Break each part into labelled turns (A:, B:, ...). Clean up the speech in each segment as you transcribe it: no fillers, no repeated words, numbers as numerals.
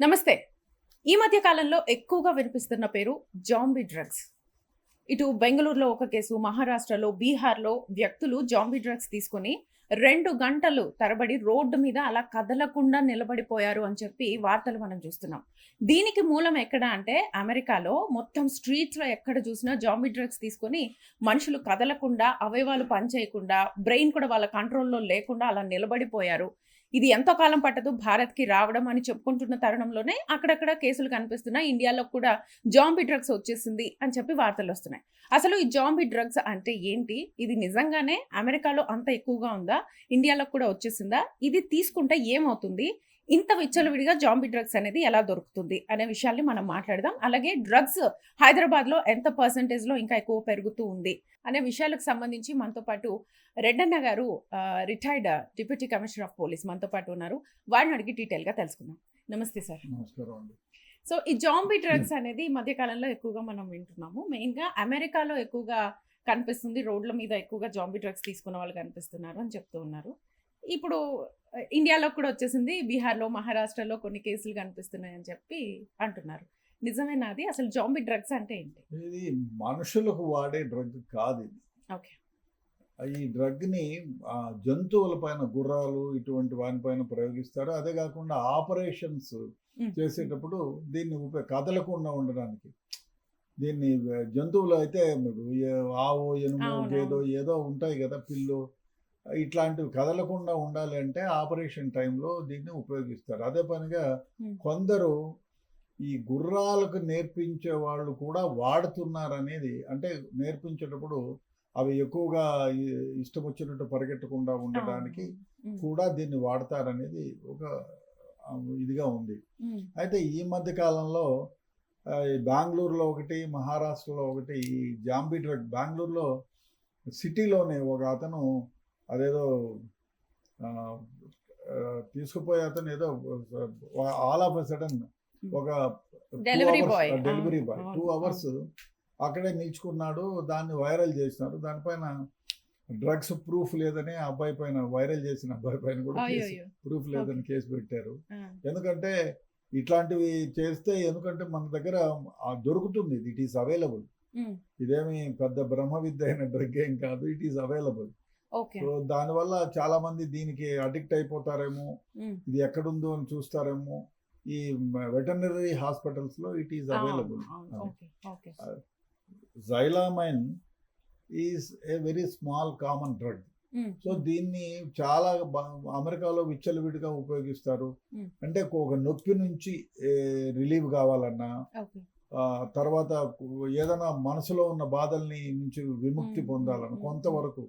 A: నమస్తే. ఈ మధ్య కాలంలో ఎక్కువగా వినిపిస్తున్న పేరు జాంబీ డ్రగ్స్. ఇటు బెంగుళూరులో ఒక కేసు, మహారాష్ట్రలో, బీహార్‌లో వ్యక్తులు జాంబీ డ్రగ్స్ తీసుకొని 2 గంటలు తరబడి రోడ్డు మీద అలా కదలకుండా నిలబడిపోయారు అని చెప్పి వార్తలు మనం చూస్తున్నాం. దీనికి మూలం ఎక్కడ అంటే అమెరికాలో మొత్తం స్ట్రీట్స్‌లో ఎక్కడ చూసినా జాంబీ డ్రగ్స్ తీసుకొని మనుషులు కదలకుండా, అవయవాలు పనిచేయకుండా, బ్రెయిన్ కూడా వాళ్ళ కంట్రోల్‌లో లేకుండా అలా నిలబడిపోయారు. ఇది ఎంతో కాలం పట్టదు భారత్‌కి రావడం అని చెప్పుకుంటున్న తరుణంలోనే అక్కడక్కడ కేసులు కనిపిస్తున్నాయి. ఇండియాలో కూడా జాంబీ డ్రగ్స్ వచ్చేసింది అని చెప్పి వార్తలొస్తున్నాయి. అసలు ఈ జాంబీ డ్రగ్స్ అంటే ఏంటి? ఇది నిజంగానే అమెరికాలో అంత ఎక్కువగా ఉందా? ఇండియాలో కూడా వచ్చేసిందా? ఇది తీసుకుంటే ఏమవుతుంది? ఇంత విచ్చలవిడిగా జాంబీ డ్రగ్స్ అనేది ఎలా దొరుకుతుంది? అనే విషయాల్ని మనం మాట్లాడదాం. అలాగే డ్రగ్స్ హైదరాబాద్‌లో ఎంత పర్సెంటేజ్‌లో ఇంకా ఎక్కువ పెరుగుతూ ఉంది అనే విషయాలకు సంబంధించి మనతో పాటు రెడ్డన్న గారు retired deputy commissioner of police మనతో పాటు ఉన్నారు. వారిని అడిగి డీటెయిల్‌గా తెలుసుకుందాం. నమస్తే సార్.
B: నమస్కారం అండి.
A: సో ఈ జాంబీ డ్రగ్స్ అనేది ఈ మధ్య కాలంలో ఎక్కువగా మనం వింటున్నాము. మెయిన్‌గా అమెరికాలో ఎక్కువగా కనిపిస్తుంది. రోడ్ల మీద ఎక్కువగా జాంబీ డ్రగ్స్ తీసుకున్న వాళ్ళు కనిపిస్తున్నారు అని చెప్తూ ఉన్నారు. ఇప్పుడు ఇండియాలో కూడా వచ్చేసింది. బీహార్‌లో, మహారాష్ట్రలో కొన్ని కేసులు కనిపిస్తున్నాయని చెప్పి అంటున్నారు. నిజమేనా అది? అసలు జాంబీ డ్రగ్స్ అంటే ఏంటి?
B: ఇది మనుషులకు వాడే డ్రగ్ కాదు ఇది.
A: ఓకే.
B: ఈ డ్రగ్ని జంతువుల పైన, గుర్రాలు ఇటువంటి వానిపైన ప్రయోగిస్తారు. అదే కాకుండా ఆపరేషన్స్ చేసేటప్పుడు దీన్ని కదలకుండా ఉండడానికి దీన్ని జంతువులు అయితే ఆవు, ఎనుము, గేదో ఏదో ఉంటాయి కదా, పిల్లు, ఇట్లాంటివి కదలకుండా ఉండాలి అంటే ఆపరేషన్ టైంలో దీన్ని ఉపయోగిస్తారు. అదే పనిగా కొందరు ఈ గుర్రాలకు నేర్పించే వాళ్ళు కూడా వాడుతున్నారనేది, అంటే నేర్పించేటప్పుడు అవి ఎక్కువగా ఇష్టం వచ్చినట్టు పరిగెట్టకుండా ఉండడానికి కూడా దీన్ని వాడతారనేది ఒక ఇదిగా ఉంది. అయితే ఈ మధ్య కాలంలో బెంగళూరులో ఒకటి, మహారాష్ట్రలో ఒకటి ఈ జాంబీ డ్రగ్, బెంగళూరులో సిటీలోనే ఒక అతను అదేదో తీసుకుపోయే అతను ఏదో ఆల్ ఆఫ్ ఎ సడన్ ఒక
A: డెలివరీ బాయ్
B: 2 అవర్స్ అక్కడే నిల్చుకున్నాడు. దాన్ని వైరల్ చేసినారు. దానిపైన డ్రగ్స్ ప్రూఫ్ లేదని అబ్బాయి పైన, వైరల్ చేసిన అబ్బాయి పైన కూడా ప్రూఫ్ లేదని కేసు పెట్టారు. ఎందుకంటే ఇట్లాంటివి చేస్తే, ఎందుకంటే మన దగ్గర దొరుకుతుంది, ఇట్ ఈస్ అవైలబుల్. ఇదేమి పెద్ద బ్రహ్మ విద్య అయిన డ్రగ్ ఏం కాదు, ఇట్ ఈస్ అవైలబుల్. సో దానివల్ల చాలా మంది దీనికి అడిక్ట్ అయిపోతారేమో, ఇది ఎక్కడుందో అని చూస్తారేమో. ఈ వెటర్నరీ హాస్పిటల్స్ లో it is available. Xylamine is a very small common drug. So దీన్ని చాలా అమెరికాలో విచ్చలవిడిగా ఉపయోగిస్తారు. అంటే ఒక నొప్పి నుంచి రిలీవ్ కావాలన్నా, తర్వాత ఏదైనా మనసులో ఉన్న బాధల్ని నుంచి విముక్తి పొందాలని కొంతవరకు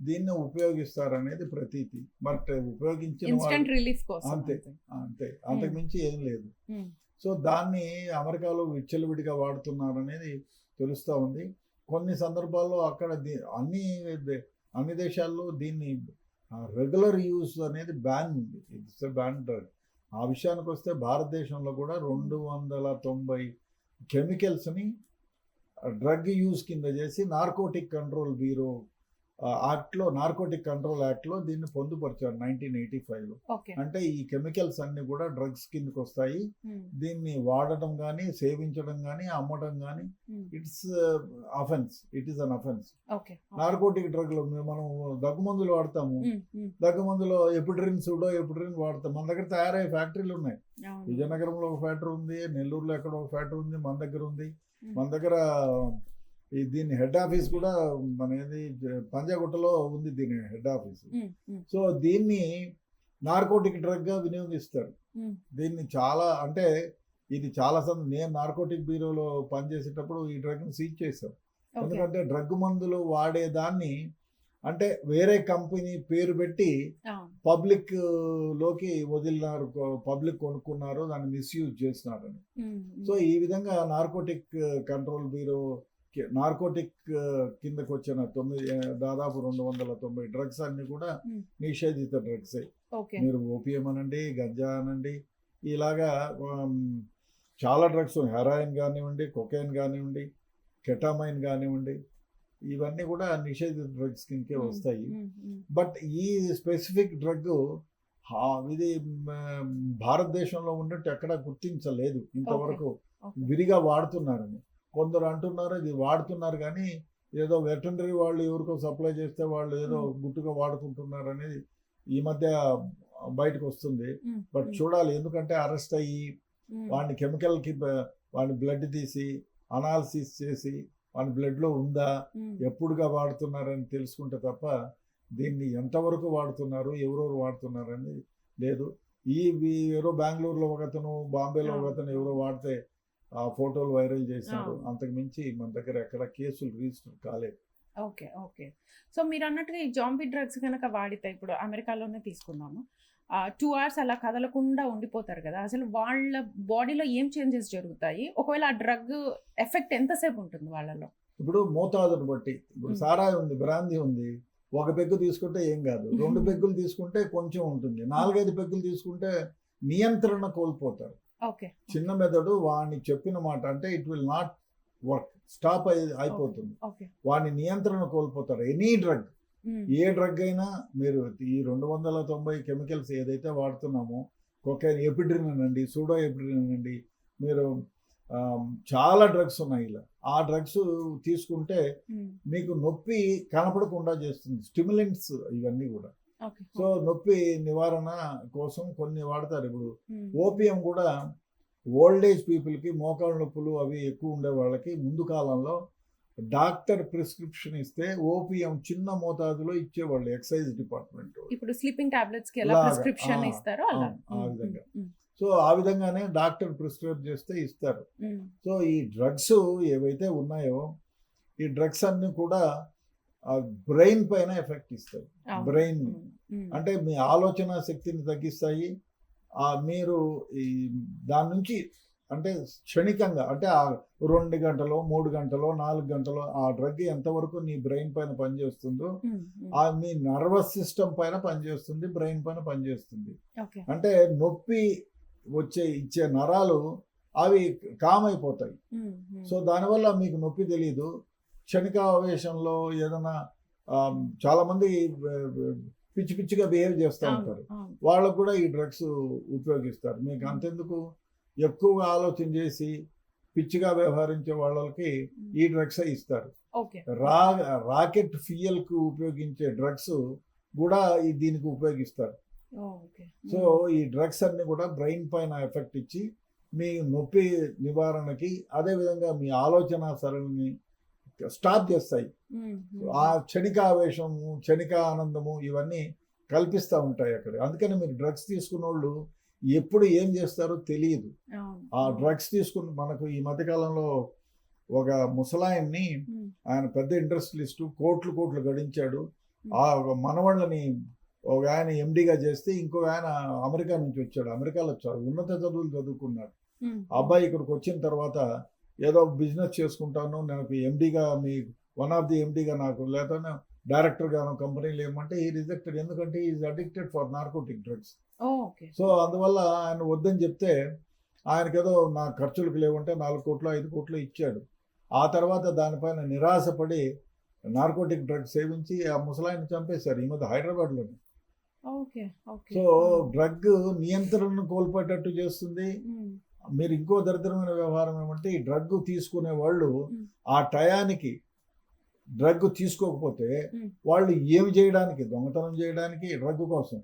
B: దీన్ని ఉపయోగిస్తారనేది ప్రతీతి. బట్ ఉపయోగించిన అంతే అంతే, అంతకుమించి ఏం లేదు. సో దాన్ని అమెరికాలో విచ్చలవిడిగా వాడుతున్నారనేది తెలుస్తూ ఉంది. కొన్ని సందర్భాల్లో అక్కడ అన్ని దేశాల్లో దీన్ని రెగ్యులర్ యూస్ అనేది బ్యాన్ ఉంది. It's ban drug. ఆ విషయానికి వస్తే భారతదేశంలో కూడా 290 కెమికల్స్ని డ్రగ్ యూజ్ కింద చేసి నార్కోటిక్ కంట్రోల్ బ్యూరో యాక్ట్లో, నార్కోటిక్ కంట్రోల్ యాక్ట్లో దీన్ని పొందుపరిచారు 1985లో. అంటే ఈ కెమికల్స్ అన్ని కూడా డ్రగ్స్ కిందకి వస్తాయి. దీన్ని వాడటం కానీ, సేవించడం కానీ, అమ్మడం కానీ it's offence. It is an offence. Narcotic డ్రగ్లో మనం దగ్గుమందులు వాడతాము. దగ్గుమందులో ఎపిడ్రిన్, ఎపిడ్రిన్ వాడతాం. మన దగ్గర తయారయ్యే ఫ్యాక్టరీలు ఉన్నాయి. విజయనగరంలో ఒక ఫ్యాక్టరీ ఉంది, నెల్లూరులో ఎక్కడ ఒక ఫ్యాక్టరీ ఉంది, మన దగ్గర ఉంది. మన దగ్గర దీని హెడ్ ఆఫీస్ కూడా మనది పంజాగుట్టలో ఉంది, దీని హెడ్ ఆఫీస్. సో దీన్ని నార్కోటిక్ డ్రగ్ గా వినియోగిస్తారు. దీన్ని చాలా, అంటే ఇది చాలా నేను నార్కోటిక్ బ్యూరోలో పనిచేసేటప్పుడు ఈ డ్రగ్ ని సీజ్ చేశాం. ఎందుకంటే డ్రగ్ మందులు వాడేదాన్ని, అంటే వేరే కంపెనీ పేరు పెట్టి పబ్లిక్ లోకి వదిలినారు, పబ్లిక్ కొనుక్కున్నారు, దాన్ని మిస్యూజ్ చేస్తున్నారని. సో ఈ విధంగా నార్కోటిక్ కంట్రోల్ బ్యూరో నార్కోటిక్ కిందకు వచ్చిన దాదాపు 290 డ్రగ్స్ అన్ని కూడా నిషేధిత డ్రగ్సే. మీరు ఓపియం అనండి, గంజా అనండి, ఇలాగా చాలా డ్రగ్స్, హెరాయిన్ కానివ్వండి, కొకైన్ కానివ్వండి, కెటామైన్ కానివ్వండి, ఇవన్నీ కూడా నిషేధిత డ్రగ్స్ కిందకే వస్తాయి. బట్ ఈ స్పెసిఫిక్ డ్రగ్ ఇది భారతదేశంలో ఉన్నట్టు ఎక్కడా గుర్తించలేదు ఇంతవరకు.
A: ఓకే.
B: విరిగా వాడుతున్నారని కొందరు అంటున్నారు. ఇది వాడుతున్నారు కానీ ఏదో వెటర్నరీ వాళ్ళు ఎవరికో సప్లై చేస్తే వాళ్ళు ఏదో గుట్టుగా వాడుకుంటున్నారు అనేది ఈ మధ్య బయటకు వస్తుంది. బట్ చూడాలి, ఎందుకంటే అరెస్ట్ అయ్యి వాడిని కెమికల్కి వాడిని బ్లడ్ తీసి అనాలిసిస్ చేసి వాడి బ్లడ్లో ఉందా, ఎప్పుడుగా వాడుతున్నారని తెలుసుకుంటే తప్ప దీన్ని ఎంతవరకు వాడుతున్నారు, ఎవరెవరు వాడుతున్నారని లేదు. ఎవరో బెంగళూరులో ఒకతను, బాంబేలో ఒకతను ఎవరో వాడితే ఆ ఫోటోలు వైరల్ చేశారు. అంతకు మించి మన దగ్గర ఎక్కడ కేసులు రిజిస్టర్ కాలేదు.
A: ఓకే. ఓకే. సో మీరు అన్నట్టుగా ఈ జాంబీ డ్రగ్స్ కనుక వాడితే, ఇప్పుడు అమెరికాలోనే తీసుకుందాము, 2 hours అలా కదలకుండా ఉండిపోతారు కదా, అసలు వాళ్ళ బాడీలో ఏం చేంజెస్ జరుగుతాయి? ఒకవేళ ఆ డ్రగ్ ఎఫెక్ట్ ఎంతసేపు ఉంటుంది వాళ్ళలో?
B: ఇప్పుడు మోతాదును బట్టి, ఇప్పుడు సారాయి ఉంది, బ్రాందీ ఉంది, ఒక పెగ్గు తీసుకుంటే ఏం కాదు, 2 పెగ్గులు తీసుకుంటే కొంచెం ఉంటుంది, 4-5 పెగ్గులు తీసుకుంటే నియంత్రణ కోల్పోతారు.
A: ఓకే.
B: చిన్న మెదడు వాడిని చెప్పిన మాట అంటే it will not work, stop అయిపోతుంది. వాడిని నియంత్రణ కోల్పోతారు. ఎనీ డ్రగ్, ఏ డ్రగ్ అయినా మీరు ఈ 290 కెమికల్స్ ఏదైతే వాడుతున్నామో, కొకైన్, ఎపిడ్రిన్ అనండి, సూడో ఎపిడ్రిన్ అనండి, మీరు చాలా డ్రగ్స్ ఉన్నాయి. ఇలా ఆ డ్రగ్స్ తీసుకుంటే మీకు నొప్పి కనపడకుండా చేస్తుంది. స్టిమ్యులెంట్స్ ఇవన్నీ కూడా. సో నొప్పి నివారణ కోసం కొన్ని వాడతారు. ఇప్పుడు ఓపియం కూడా ఓల్డ్ ఏజ్ పీపుల్కి, మోకాళ్ళ నొప్పులు అవి ఎక్కువ ఉండే వాళ్ళకి ముందు కాలంలో డాక్టర్ ప్రిస్క్రిప్షన్ ఇస్తే ఓపియం చిన్న మోతాదులో ఇచ్చేవాళ్ళు, ఎక్సైజ్ డిపార్ట్మెంట్.
A: ఇప్పుడు స్లీపింగ్ టాబ్లెట్స్ కి ఎలా ప్రిస్క్రిప్షన్ ఇస్తారో అలా
B: ఆ విధంగా. సో ఆ విధంగానే డాక్టర్ ప్రిస్క్రైబ్ చేస్తే ఇస్తారు. సో ఈ డ్రగ్స్ ఏవైతే ఉన్నాయో, ఈ డ్రగ్స్ అన్ని కూడా బ్రెయిన్ పైన ఎఫెక్ట్ ఇస్తాయి. బ్రెయిన్ అంటే మీ ఆలోచన శక్తిని తగ్గిస్తాయి. మీరు ఈ దాని నుంచి అంటే క్షణికంగా, అంటే 2 గంటలో 3 గంటలో 4 గంటలో ఆ డ్రగ్ ఎంతవరకు నీ బ్రెయిన్ పైన పనిచేస్తుందో మీ నర్వస్ సిస్టమ్ పైన పనిచేస్తుంది, బ్రెయిన్ పైన పనిచేస్తుంది. అంటే నొప్పి ఇచ్చే నరాలు అవి కామ్ అయిపోతాయి. సో దానివల్ల మీకు నొప్పి తెలియదు. క్షణికావేశంలో ఏదైనా చాలా మంది పిచ్చి పిచ్చిగా బిహేవ్ చేస్తూ ఉంటారు. వాళ్ళకు కూడా ఈ డ్రగ్స్ ఉపయోగిస్తారు. మీకు అంతెందుకు, ఎక్కువగా ఆలోచన చేసి పిచ్చిగా వ్యవహరించే వాళ్ళకి ఈ డ్రగ్స్ ఇస్తారు. రాకెట్ ఫ్యూయల్ కు ఉపయోగించే డ్రగ్స్ కూడా దీనికి ఉపయోగిస్తారు. సో ఈ డ్రగ్స్ అన్ని కూడా బ్రెయిన్ పైన ఎఫెక్ట్ ఇచ్చి మీ నొప్పి నివారణకి, అదేవిధంగా మీ ఆలోచన సరళిని స్టాప్ చేస్తాయి. ఆ క్షణికావేశము, క్షణిక ఆనందము ఇవన్నీ కల్పిస్తూ ఉంటాయి అక్కడ. అందుకని మీరు డ్రగ్స్ తీసుకున్న వాళ్ళు ఎప్పుడు ఏం చేస్తారో తెలియదు. ఆ డ్రగ్స్ తీసుకుని, మనకు ఈ మధ్యకాలంలో ఒక ముసలాయన్ని, ఆయన పెద్ద ఇండస్ట్రియలిస్టు, కోట్లు గడించాడు. ఆ మనవాళ్ళని ఒక ఆయన ఎండిగా చేస్తే, ఇంకొక ఆయన అమెరికా నుంచి వచ్చాడు. అమెరికాలో ఉన్నత చదువులు చదువుకున్నాడు. అబ్బాయి ఇక్కడికి వచ్చిన తర్వాత ఏదో బిజినెస్ చేసుకుంటాను, నాకు ఎండిగా, మీ వన్ ఆఫ్ ది ఎండిగా నాకు, లేదా డైరెక్టర్గాను కంపెనీలు ఏమంటే ఈ రిజెక్టెడ్. ఎందుకంటే is addicted for narcotic drugs. So అందువల్ల ఆయన వద్దని చెప్తే, ఆయనకేదో నా ఖర్చులకు లేవంటే 4 కోట్లు 5 కోట్లు ఇచ్చాడు. ఆ తర్వాత దానిపైన నిరాశపడి నార్కోటిక్ డ్రగ్స్ సేవించి ఆ ముసలాయిని చంపేశారు ఈ మధ్య హైదరాబాద్లోనే. సో డ్రగ్ నియంత్రణను కోల్పోయేటట్టు చేస్తుంది. మీరు ఇంకో దరిద్రమైన వ్యవహారం ఏమంటే, ఈ డ్రగ్ తీసుకునే వాళ్ళు ఆ టయానికి డ్రగ్ తీసుకోకపోతే వాళ్ళు ఏమి చేయడానికి, దొంగతనం చేయడానికి, డ్రగ్ కోసం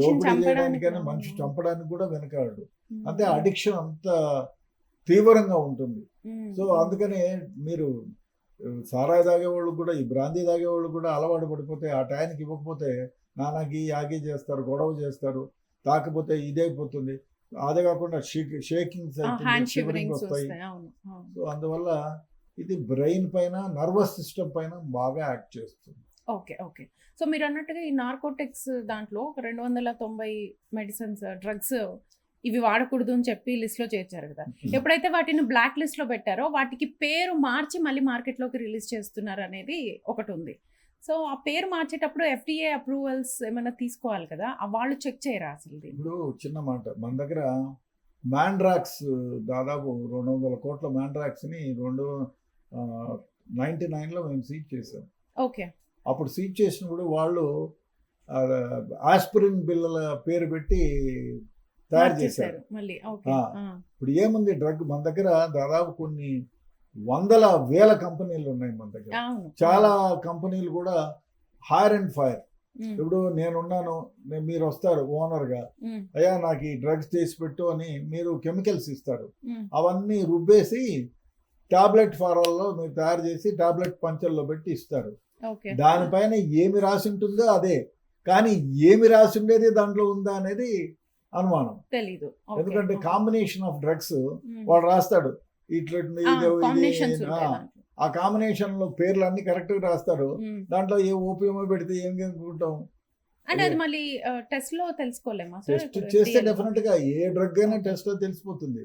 B: దోపిడీ చేయడానికైనా, మనిషి చంపడానికి కూడా వెనకాడు. అంటే అడిక్షన్ అంత తీవ్రంగా ఉంటుంది. సో అందుకనే మీరు సారాయి తాగేవాళ్ళు కూడా, ఈ బ్రాందీ తాగేవాళ్ళు కూడా అలవాటు పడిపోతే, ఆ టయానికి ఇవ్వకపోతే నానాగి యాగి చేస్తారు, గొడవ చేస్తారు. తాకపోతే ఇదైపోతుంది. అదే కాకుండా షేకింగ్స్ వస్తాయి. సో అందువల్ల ఇది బ్రెయిన్ పైన, నర్వస్ సిస్టమ్ పైన బాగా యాక్ట్ చేస్తుంది.
A: ఓకే. సో మీరు అన్నట్టుగా ఈ నార్కోటిక్స్ దాంట్లో 290 మెడిసిన్స్, డ్రగ్స్ ఇవి వాడకూడదు అని చెప్పి లిస్ట్ లో చేర్చారు కదా. ఎప్పుడైతే వాటిని బ్లాక్ లిస్ట్ లో పెట్టారో, వాటికి పేరు మార్చి మళ్ళీ మార్కెట్ లోకి రిలీజ్ చేస్తున్నారు అనేది ఒకటి ఉంది. సో ఆ పేరు మార్చేటప్పుడు FDA అప్రూవల్స్ ఏమైనా తీసుకోవాలి కదా, వాళ్ళు చెక్ చేయరా అసలు?
B: ఇప్పుడు చిన్న మాట, మన దగ్గర మ్యాండ్రాక్స్ దాదాపు 200 కోట్ల మ్యాండ్రాక్స్ని 1999లో మేము సీజ్ చేసాం.
A: ఓకే.
B: అప్పుడు సీజ్ చేసినప్పుడు వాళ్ళు ఆస్పిరిన్ బిళ్ళల పేరు పెట్టి తయారు చేశారు.
A: మార్చేశారు మళ్ళీ. ఓకే.
B: ఆ. ఇప్పుడు ఏముంది డ్రగ్ మన దగ్గర దాదాపు కొన్ని వందల వేల కంపెనీలు ఉన్నాయి మన దగ్గర.
A: అవును.
B: చాలా కంపెనీలు కూడా హైర్ అండ్ ఫైర్.
A: ఉమ్,
B: ఇప్పుడు నేనున్నాను, మీరు వస్తారు ఓనర్గా,
A: ఉమ్,
B: అయ్యా నాకు ఈ డ్రగ్స్ చేసి పెట్టు అని మీరు కెమికల్స్ ఇస్తారు.
A: ఉమ్,
B: అవన్నీ రుబ్బేసి టాబ్లెట్ ఫారాల్లో మీరు తయారు చేసి టాబ్లెట్ పంచల్లో పెట్టి ఇస్తారు.
A: ఓకే.
B: దానిపైన ఏమి రాసి ఉంటుందో అదే, కానీ ఏమి రాసి ఉండేది దాంట్లో ఉందా అనేది అనుమానం.
A: తెలీదు. ఓకే,
B: ఎందుకంటే
A: ఓకే.
B: కాంబినేషన్ ఆఫ్ డ్రగ్స్
A: ఉమ్,
B: వాడు రాస్తాడు, ఇట్లా
A: కాంబినేషన్స్ ఉంటాయి
B: ఆ
A: దాంట్లో.
B: కాంబినేషన్ లో పేర్లు అన్ని కరెక్ట్ గా రాస్తారు.
A: ఉమ్.
B: దాంట్లో ఏ ఓపియమో పెడితే ఏం కనుక్కుంటాం.
A: అంటే అది మళ్ళీ టెస్ట్ లో తెలుసుకోలేమా సార్?
B: టెస్ట్ చేస్తే డెఫినెట్ గా ఏ డ్రగ్ అయినా టెస్ట్ లో తెలిసిపోతుంది.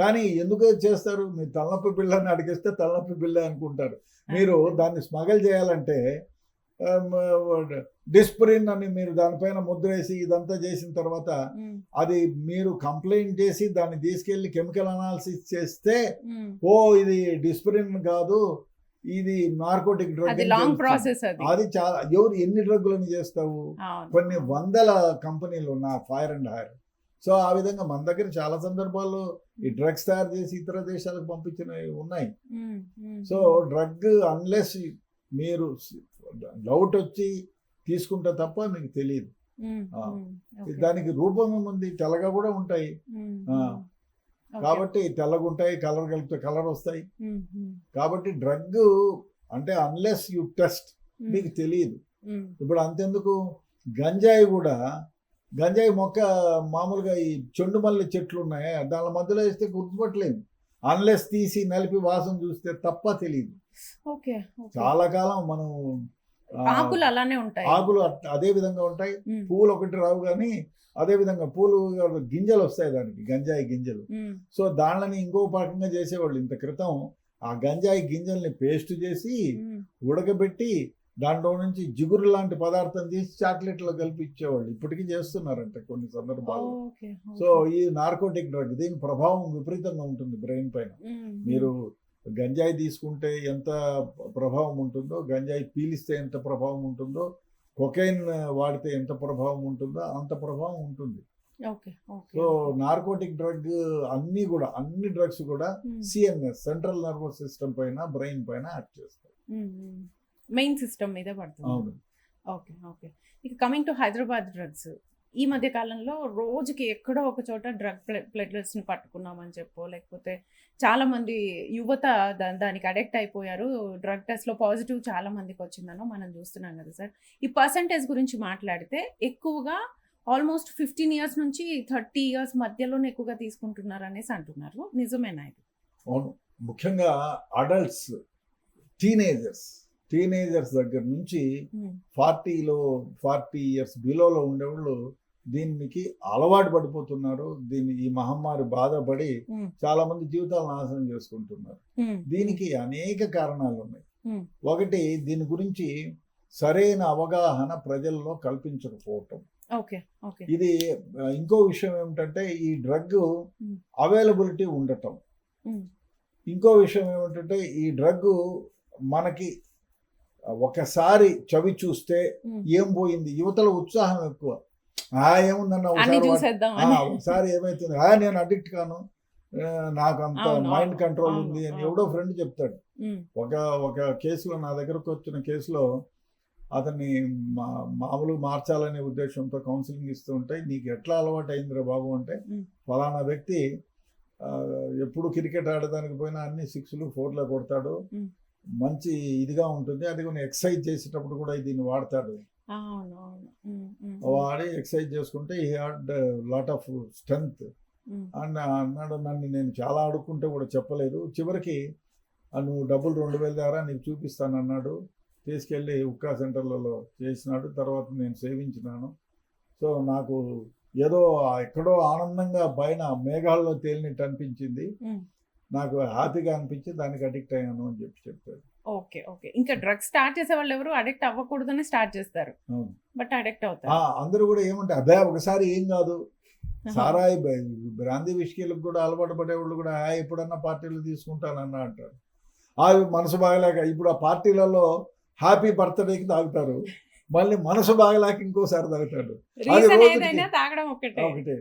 B: కానీ ఎందుకు చేస్తారు? మీరు తలనొప్పి బిళ్ళ అని అడిగిస్తే తలనొప్పి బిళ్ళ అనుకుంటారు. మీరు దాన్ని స్మగల్ చేయాలంటే డిస్ప్రిన్ అని మీరు దానిపైన ముద్ర వేసి ఇదంతా చేసిన తర్వాత అది మీరు కంప్లైంట్ చేసి దాన్ని తీసుకెళ్లి కెమికల్ అనాలిసిస్ చేస్తే ఓ ఇది డిస్ప్రిన్ కాదు, ఇది నార్కోటిక్ డ్రగ్.
A: అది లాంగ్ ప్రాసెస్.
B: అది చాలా ఎన్ని డ్రగ్లను చేస్తావు? కొన్ని వందల కంపెనీలు ఉన్నాయి ఫైర్ అండ్ హైర్. సో ఆ విధంగా మన దగ్గర చాలా సందర్భాల్లో ఈ డ్రగ్స్ తయారు చేసి ఇతర దేశాలకు పంపించినవి ఉన్నాయి. సో డ్రగ్ అన్లెస్ మీరు డౌట్ వచ్చి తీసుకుంటే తప్ప మీకు తెలియదు. దానికి రూపం ఏముంది, తెల్లగా కూడా ఉంటాయి. కాబట్టి తెల్లగా ఉంటాయి, కలర్ కలిపితే కలర్ వస్తాయి. కాబట్టి డ్రగ్ అంటే అన్లెస్ యు టెస్ట్ మీకు తెలియదు. ఇప్పుడు అంతెందుకు, గంజాయి కూడా, గంజాయి మొక్క మామూలుగా ఈ చెండు మల్లె చెట్లు ఉన్నాయి, దాని మధ్యలో వేస్తే గుర్తుపట్టలేదు. అన్లెస్ తీసి నలిపి వాసన చూస్తే తప్ప తెలియదు. చాలా కాలం మనం
A: ఆకులు అలానే ఉంటాయి,
B: ఆకులు అదే విధంగా ఉంటాయి, పువ్వులు ఒకటి రావు, కానీ అదే విధంగా పూలు గింజలు వస్తాయి దానికి, గంజాయి గింజలు. సో దానిని ఇంకో పాకంగా చేసేవాళ్ళు ఇంత క్రితం. ఆ గంజాయి గింజల్ని పేస్ట్ చేసి ఉడకబెట్టి దాంట్లో నుంచి జిగురు లాంటి పదార్థం తీసి చాక్లెట్లో కలిపి ఇచ్చేవాళ్ళు. ఇప్పటికీ చేస్తున్నారంట కొన్ని సందర్భాల్లో. సో ఈ నార్కోటిక్ డ్రగ్, దీని ప్రభావం విపరీతంగా ఉంటుంది బ్రెయిన్ పైన. మీరు గంజాయి తీసుకుంటే ఎంత ప్రభావం ఉంటుందో, గంజాయి పీలిస్తే ఎంత ప్రభావం ఉంటుందో, కొకైన్ వాడితే ఎంత ప్రభావం ఉంటుందో అంత ప్రభావం ఉంటుంది. సో నార్కోటిక్ డ్రగ్ అన్ని డ్రగ్స్ కూడా సిఎన్ఎస్, సెంట్రల్ నర్వస్ సిస్టమ్ పైన, బ్రెయిన్ పైన యాక్ట్ చేస్తాయి.
A: మెయిన్ సిస్టమ్ మీద పడుతుంది.
B: అవును.
A: ఓకే. ఓకే. ఇక కమింగ్ టు హైదరాబాద్ డ్రగ్స్, ఈ మధ్య కాలంలో రోజుకి ఎక్కడో ఒక చోట డ్రగ్ ప్లెడ్లర్స్ని పట్టుకున్నామని చెప్పో, లేకపోతే చాలా మంది యువత దానికి అడిక్ట్ అయిపోయారు, డ్రగ్ టెస్ట్లో పాజిటివ్ చాలా మందికి వచ్చిందనో మనం చూస్తున్నాం కదా సార్. ఈ పర్సంటేజ్ గురించి మాట్లాడితే ఎక్కువగా ఆల్మోస్ట్ 15 years నుంచి 30 years మధ్యలోనే ఎక్కువగా తీసుకుంటున్నారు అనేసి అంటున్నారు. నిజమేనా ఇది?
B: అవును. ముఖ్యంగా అడల్ట్స్, టీనేజర్స్ దగ్గర నుంచి 40 years బిలోలో ఉండేవాళ్ళు దీనికి అలవాటు పడిపోతున్నారు. ఈ మహమ్మారి బాధపడి చాలా మంది జీవితాలు నాశనం చేసుకుంటున్నారు. దీనికి అనేక కారణాలు ఉన్నాయి. ఒకటి, దీని గురించి సరైన అవగాహన ప్రజల్లో కల్పించకపోవటం. ఇది ఇంకో విషయం ఏమిటంటే ఈ డ్రగ్ అవైలబిలిటీ ఉండటం. ఇంకో విషయం ఏమిటంటే ఈ డ్రగ్ మనకి ఒకసారి చవి చూస్తే ఏం పోయింది, యువతల ఉత్సాహం ఎక్కువ. ఏముందన్న ఒకసారి ఏమైతుంది, నేను అడిక్ట్ కాను, నాకు అంత మైండ్ కంట్రోల్ ఉంది అని ఎవడో ఫ్రెండ్ చెప్తాడు. ఒక కేసులో, నా దగ్గరకు వచ్చిన కేసులో, అతన్ని మామూలుగా మార్చాలనే ఉద్దేశంతో కౌన్సిలింగ్ ఇస్తూ ఉంటే, నీకు ఎట్లా అలవాటు అయిందిరా బాబు అంటే, ఫలానా వ్యక్తి ఎప్పుడు క్రికెట్ ఆడడానికి పోయినా అన్ని 6లు 4లు కొడతాడు, మంచి ఇదిగా ఉంటుంది, అది కొన్ని ఎక్సర్సైజ్ చేసేటప్పుడు కూడా దీన్ని వాడతాడు, వాడి ఎక్సర్సైజ్ చేసుకుంటే he had lot of strength అని అన్నాడు. నేను చాలా అడుక్కుంటే కూడా చెప్పలేదు. చివరికి నువ్వు డబ్బులు 2000 ద్వారా నీకు చూపిస్తానన్నాడు. తీసుకెళ్ళి ఉక్కా సెంటర్లలో చేసినాడు. తర్వాత నేను సేవించినాను. సో నాకు ఏదో ఎక్కడో ఆనందంగా పైన మేఘాల్లో తేలినట్టు అనిపించింది, నాకు హ్యాపీగా అనిపించి దానికి అడిక్ట్ అయ్యాను అని చెప్పాడు.
A: ఓకే. ఇంకా డ్రగ్స్ స్టార్ట్ చేసే వాళ్ళు ఎవరు అడిక్ట్ అవ్వకూడదని స్టార్ట్ చేస్తారు, బట్ అడిక్ట్ అవుతారు.
B: అందరూ కూడా ఏమంటే అదే ఒకసారి ఏం కాదు, సారాయి బ్రాందీ విస్కీలకు కూడా అలవాటు పడేవాళ్ళు కూడా ఎప్పుడన్నా పార్టీలు తీసుకుంటానన్నా అంటారు. ఆ మనసు బాగలేక ఇప్పుడు ఆ పార్టీలలో హ్యాపీ బర్త్డేకి తాగుతారు, మళ్ళీ మనసు బాగలేక ఇంకోసారి తాగుతాడు.
A: రీజన్
B: రోజుకి
A: ఏదైనా తాగడం ఒకటే.
B: ఒకటే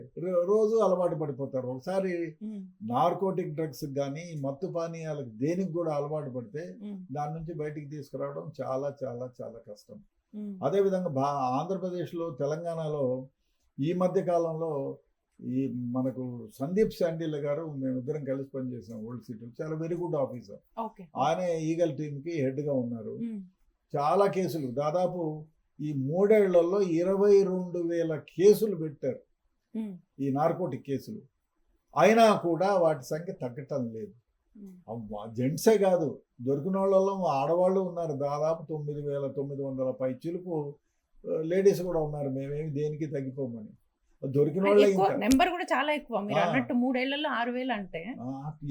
B: రోజు అలవాటు పడిపోతారు. ఒకసారి
A: ఉమ్,
B: నార్కోటిక్ డ్రగ్స్ కానీ మత్తు పానీయాలకు దేనికి కూడా అలవాటు పడితే
A: ఉమ్,
B: దాని నుంచి బయటికి తీసుకురావడం చాలా చాలా చాలా కష్టం.
A: ఉమ్,
B: అదేవిధంగా ఆంధ్రప్రదేశ్లో, తెలంగాణలో ఈ మధ్య కాలంలో ఈ మనకు సందీప్ శాండిల్ గారు, మేమిద్దరం కలిసి పనిచేసాం ఓల్డ్ సిటీలో. చాలా వెరీ గుడ్ ఆఫీసర్.
A: ఓకే.
B: ఆయన ఈగల్ టీంకి హెడ్గా ఉన్నారు.
A: ఉమ్,
B: చాలా కేసులు, దాదాపు ఈ 3 ఏళ్లలో 22,000 కేసులు పెట్టారు,
A: ఉమ్,
B: ఈ నార్కోటిక్ కేసులు. అయినా కూడా వాటి సంఖ్య తగ్గటం లేదు.
A: ఉమ్.
B: జెంట్సే కాదు, దొరికిన వాళ్ళలో ఆడవాళ్ళు ఉన్నారు. దాదాపు 9,900 పై చిలుపు లేడీస్ కూడా ఉన్నారు. మేమేమి దేనికి తగ్గిపోమని. దొరికిన వాళ్ళే
A: ఎక్కువ
B: ఇంకా
A: నెంబర్ కూడా చాలా ఎక్కువ. మీరు
B: ఆ.
A: అన్నట్టు 3 ఏళ్లలో 6,000 అంటే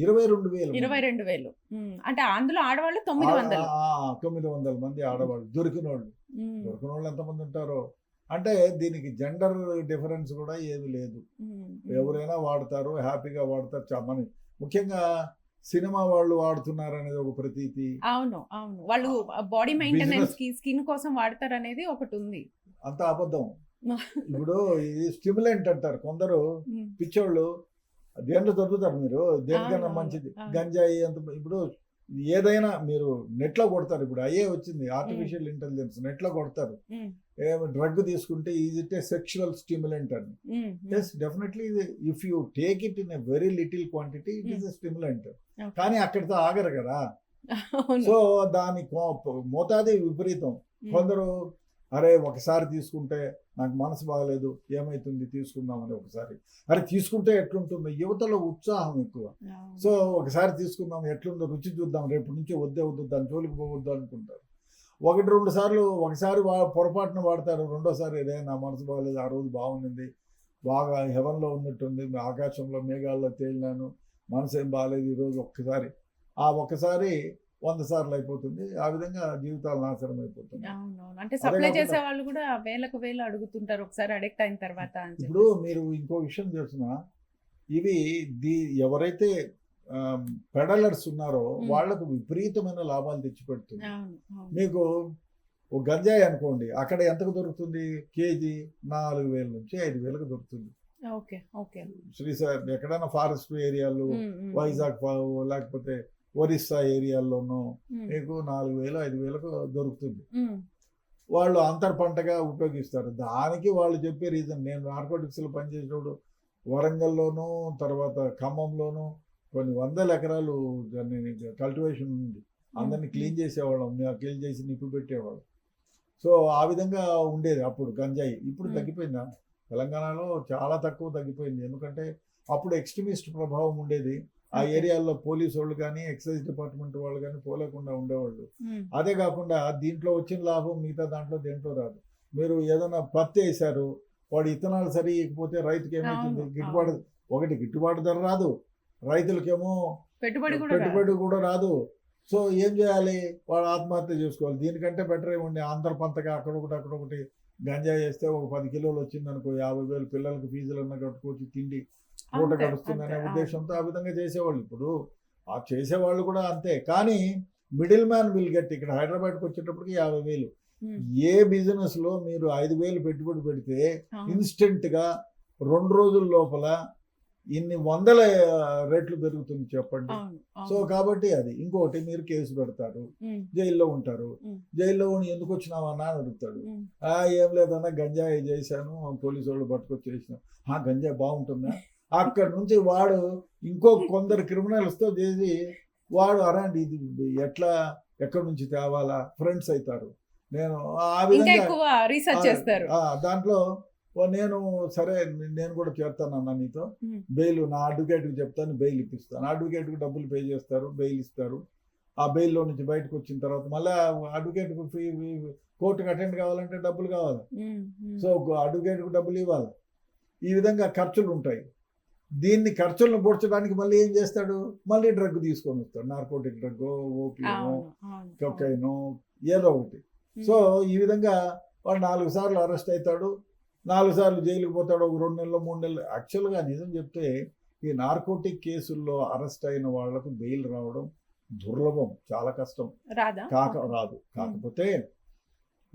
B: 22,000
A: 22,000. అంటే అందులో ఆడవాళ్ళు 900.
B: 900 మంది ఆడవాళ్ళు దొరికిన వాళ్ళు.
A: ఉమ్,
B: దొరికిన వాళ్ళు ఎంతమంది ఉంటారో అంటే దీనికి జెండర్ డిఫరెన్స్ కూడా ఏమీ లేదు.
A: ఉమ్,
B: ఎవరైనా వాడతారు, హ్యాపీగా వాడతారు. మన ముఖ్యంగా సినిమా వాళ్ళు వాడుతున్నారు అనేది ఒక ప్రతీతి.
A: అవును, అవును. వాళ్ళు బాడీ మెయింటెనెన్స్ కి, స్కిన్ కోసం వాడతారు అనేది ఒకటి ఉంది.
B: అంత అబద్ధం. ఇప్పుడు ఇది స్టిమ్యులెంట్ అంటారు కొందరు
A: ఉమ్,
B: పిచ్చోళ్ళు. దేంట్లో దొరుకుతారు మీరు, దేనికైనా
A: అవును,
B: మంచిది.
A: అవును.
B: గంజాయి అంత ఇప్పుడు ఏదైనా మీరు నెట్లో కొడతారు. ఇప్పుడు అయ్యే వచ్చింది ఆర్టిఫిషియల్ ఇంటెలిజెన్స్. నెట్లో కొడతారు,
A: ఉమ్,
B: డ్రగ్ తీసుకుంటే is it a sexual stimulant అని.
A: Um,
B: yes, definitely if you take it in a very little quantity it is a stimulant.
A: Okay.
B: కానీ అక్కడితో ఆగరు కదా.
A: అవును.
B: సో దాని మోతాది విపరీతం.
A: ఉమ్,
B: కొందరు అరే ఒకసారి తీసుకుంటే నాకు మనసు బాగలేదు, ఏమైతుంది తీసుకుందామని ఒకసారి. అరే తీసుకుంటే ఎట్లుంటుందో, యువతలో ఉత్సాహం ఎక్కువ.
A: అవును.
B: సో ఒకసారి తీసుకుందాం, ఎట్లుందో రుచి చూద్దాం, రేపు నుంచి వద్దు దాని జోలికి పోవద్దు అనుకుంటారు. 1-2 సార్లు, ఒకసారి పొరపాటున వాడతారు, రెండోసారి అదే నా మనసు బాగలేదు, ఆ రోజు బాగుండింది, బాగా హెవెన్లో ఉన్నట్టుంది, ఆకాశంలో మేఘాల్లో తేలినాను, మనసు ఏం బాగాలేదు ఈరోజు, ఒక్కసారి 100 సార్లు అయిపోతుంది. ఆ విధంగా జీవితాలు నాశనం అయిపోతుంది.
A: అవునవును. అంటే సప్లై చేసే వాళ్ళు కూడా వేలకు వేలు అడుగుతుంటారు ఒకసారి అడిక్ట్ అయిన తర్వాత అని
B: ఇప్పుడు
A: చెప్పేసి.
B: మీరు ఇంకో విషయం తెలుసునా, ఇవి ఎవరైతే పెడలర్స్ ఉన్నారో వాళ్లకు విపరీతమైన లాభాలు తెచ్చిపెడుతుంది.
A: అవును, అవును.
B: మీకు ఒక గంజాయి అనుకోండి, అక్కడ ఎంతకు దొరుకుతుంది? కేజీ 4,000 నుంచి 5,000కు దొరుకుతుంది.
A: Okay, okay.
B: శ్రీశైలం ఎక్కడైనా ఫారెస్ట్ ఏరియాలో,
A: ఉమ్, ఉమ్,
B: వైజాగ్ లేకపోతే ఒరిస్సా ఏరియాల్లోనూ
A: ఉమ్,
B: మీకు 4,000, 5,000కు దొరుకుతుంది.
A: ఉమ్,
B: వాళ్ళు అంతర్ పంటగా ఉపయోగిస్తారు. దానికి వాళ్ళు చెప్పే రీజన్, నేను నార్కోటిక్స్లో పనిచేసేటప్పుడు వరంగల్లోనూ, తర్వాత ఖమ్మంలోనూ కొన్ని 100 ఎకరాలు కల్టివేషన్ ఉంది. అందరినీ క్లీన్ చేసేవాళ్ళం, క్లీన్ చేసి నిప్పు పెట్టేవాళ్ళం. సో ఆ విధంగా ఉండేది అప్పుడు గంజాయి. ఇప్పుడు తగ్గిపోయిందా? తెలంగాణలో చాలా తక్కువ తగ్గిపోయింది. ఎందుకంటే అప్పుడు ఎక్స్ట్రీమిస్ట్ ప్రభావం ఉండేది. ఆ ఏరియాల్లో పోలీసు వాళ్ళు కానీ, ఎక్సైజ్ డిపార్ట్మెంట్ వాళ్ళు కానీ పోలేకుండా ఉండేవాళ్ళు. అదే కాకుండా దీంట్లో వచ్చిన లాభం మిగతా దేంట్లో రాదు. మీరు ఏదైనా పత్తి వేశారు, వాడు ఇత్తనాలు సరి ఇకపోతే రైతుకి ఏమవుతుంది? గిట్టుబాటు ధర రాదు, రైతులకేమో పెట్టుబడి కూడా రాదు. సో ఏం చేయాలి? వాడు ఆత్మహత్య చేసుకోవాలి. దీనికంటే బెటర్ ఏముంది, ఆంధ్రపంతగా అక్కడొకటి గంజాయి వేస్తే ఒక 10 కిలోలు వచ్చింది అనుకో, 50,000 పిల్లలకి ఫీజులు అన్న కట్టుకోవచ్చు, తిండి పూట గడుస్తుందనే ఉద్దేశంతో ఆ విధంగా చేసేవాళ్ళు. ఇప్పుడు ఆ చేసేవాళ్ళు కూడా అంతే. కానీ మిడిల్ మ్యాన్ విల్ గెట్. ఇక్కడ హైదరాబాద్కి వచ్చేటప్పటికి 50,000. ఏ బిజినెస్లో మీరు 5,000 పెట్టుబడి పెడితే ఇన్స్టెంట్గా 2 రోజుల లోపల ఇన్ని 100 రెట్లు పెరుగుతుంది చెప్పండి. సో కాబట్టి అది ఇంకోటి, మీరు కేసు పెడతారు, జైల్లో ఉంటారు. జైల్లో ఎందుకు వచ్చినావా అని అడుగుతాడు. ఏం లేదన్నా గంజాయి చేశాను, పోలీసు వాళ్ళు పట్టుకొచ్చేసినాం. గంజాయి బాగుంటుందా? అక్కడి నుంచి వాడు ఇంకో కొందరు క్రిమినల్స్తో చేసి వాడు అరాండి ఇది ఎక్కడి నుంచి తేవాలా ఫ్రెండ్స్ అవుతారు. నేను ఆ విధంగా దాంట్లో నేను సరే నేను కూడా చేస్తానన్నా నీతో బెయిల్, నా అడ్వకేట్కి చెప్తాను, బెయిల్ ఇప్పిస్తాను. అడ్వకేట్కి డబ్బులు పే చేస్తారు, బెయిల్ ఇస్తారు. ఆ బెయిల్లో నుంచి బయటకు వచ్చిన తర్వాత మళ్ళీ అడ్వకేట్కి కోర్టుకు అటెండ్ కావాలంటే డబ్బులు కావాలి. సో అడ్వకేట్కి డబ్బులు ఇవ్వాలి. ఈ విధంగా ఖర్చులు ఉంటాయి. దీన్ని ఖర్చులను పూడ్చడానికి మళ్ళీ ఏం చేస్తాడు? మళ్ళీ డ్రగ్ తీసుకొని వస్తాడు, నార్కోటిక్ డ్రగ్, ఓపియమో, కొకైనో, ఏదో ఒకటి. సో ఈ విధంగా వాడు 4 సార్లు అరెస్ట్ అవుతాడు, 4 సార్లు జైలుకి పోతాడు, ఒక 2 నెలలు 3 నెలలు. యాక్చువల్గా నిజం చెప్తే ఈ నార్కోటిక్ కేసుల్లో అరెస్ట్ అయిన వాళ్లకు బెయిల్ రావడం దుర్లభం, చాలా కష్టం. రాదు. కాకపోతే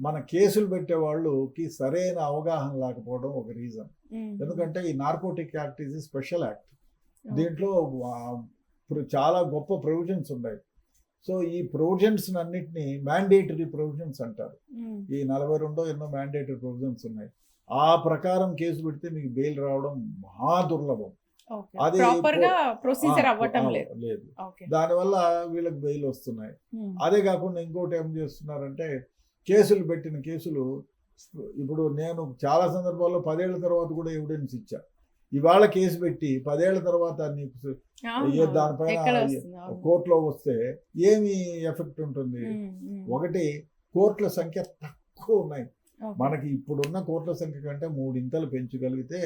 B: మన కేసులు పెట్టే వాళ్ళకి సరైన అవగాహన లేకపోవడం ఒక రీజన్. ఎందుకంటే ఈ narcotic act is special act. దీంట్లో చాలా గొప్ప ప్రొవిజన్స్ ఉన్నాయి. సో ఈ ప్రొవిజన్స్ అన్నిటినీ మ్యాండేటరీ ప్రొవిజన్స్ అంటారు. ఈ 42 ఎన్నో మ్యాండేటరీ ప్రొవిజన్స్ ఉన్నాయి. ఆ ప్రకారం కేసు పెడితే మీకు బెయిల్ రావడం మహా దుర్లభం. అది లేదు. దానివల్ల వీళ్ళకి బెయిల్ వస్తున్నాయి. అదే కాకుండా ఇంకోటి ఏం చేస్తున్నారంటే కేసులు పెట్టిన కేసులు ఇప్పుడు నేను చాలా సందర్భాల్లో 10 ఏళ్ల తర్వాత కూడా ఎవిడెన్స్ ఇచ్చా. ఇవాళ కేసు పెట్టి 10 ఏళ్ల తర్వాత నీకు దానిపైన కోర్టులో వస్తే ఏమి ఎఫెక్ట్ ఉంటుంది? ఒకటి, కోర్టుల సంఖ్య తక్కువ ఉన్నాయి. మనకి ఇప్పుడున్న కోర్టుల సంఖ్య కంటే 3 ఇంతలు పెంచగలిగితే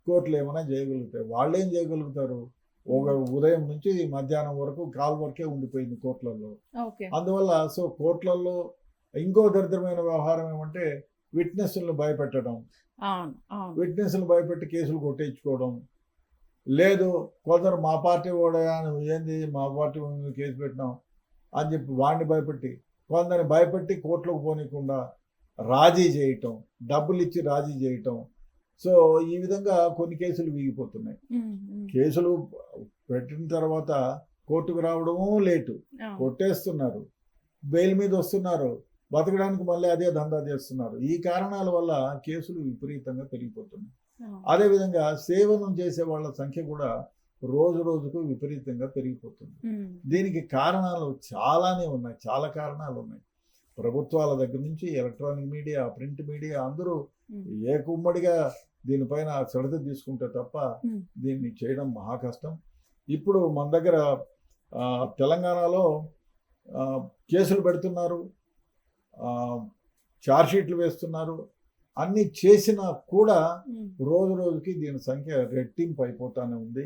B: కోర్టులు ఏమైనా చేయగలుగుతాయి. వాళ్ళు ఏం చేయగలుగుతారు? ఒక ఉదయం నుంచి మధ్యాహ్నం వరకు కాల్ వరకే ఉండిపోయింది కోర్టులలో. అందువల్ల సో కోర్టులలో ఇంకో దరిద్రమైన వ్యవహారం ఏమంటే విట్నెస్లను భయపెట్టడం, విట్నెస్లు భయపెట్టి కేసులు కొట్టించుకోవడం. లేదు, కొందరు మా పార్టీ కూడా ఏంది మా పార్టీ కేసు పెట్టినాం అని చెప్పి వాడిని భయపెట్టి, కొందరిని భయపెట్టి కోర్టులోకి పోనీయకుండా రాజీ చేయటం, డబ్బులు ఇచ్చి రాజీ చేయటం. సో ఈ విధంగా కొన్ని కేసులు వీగిపోతున్నాయి. కేసులు పెట్టిన తర్వాత కోర్టుకు రావడము లేటు, కొట్టేస్తున్నారు, బెయిల్ మీద వస్తున్నారు, బతకడానికి మళ్ళీ అదే దందా చేస్తున్నారు. ఈ కారణాల వల్ల కేసులు విపరీతంగా పెరిగిపోతున్నాయి. అదేవిధంగా సేవనం చేసే వాళ్ళ సంఖ్య కూడా రోజు రోజుకు విపరీతంగా పెరిగిపోతుంది. దీనికి కారణాలు చాలానే ఉన్నాయి, చాలా కారణాలు ఉన్నాయి. ప్రభుత్వాల దగ్గర నుంచి ఎలక్ట్రానిక్ మీడియా, ప్రింట్ మీడియా అందరూ ఏకుమ్మడిగా దీనిపైన శ్రద్ధ తీసుకుంటే తప్ప దీన్ని చేయడం మహా కష్టం. ఇప్పుడు మన దగ్గర తెలంగాణలో కేసులు పెడుతున్నారు, ఛార్జ్షీట్లు వేస్తున్నారు, అన్ని చేసినా కూడా రోజు రోజుకి దీని సంఖ్య రెట్టింపు అయిపోతానే ఉంది.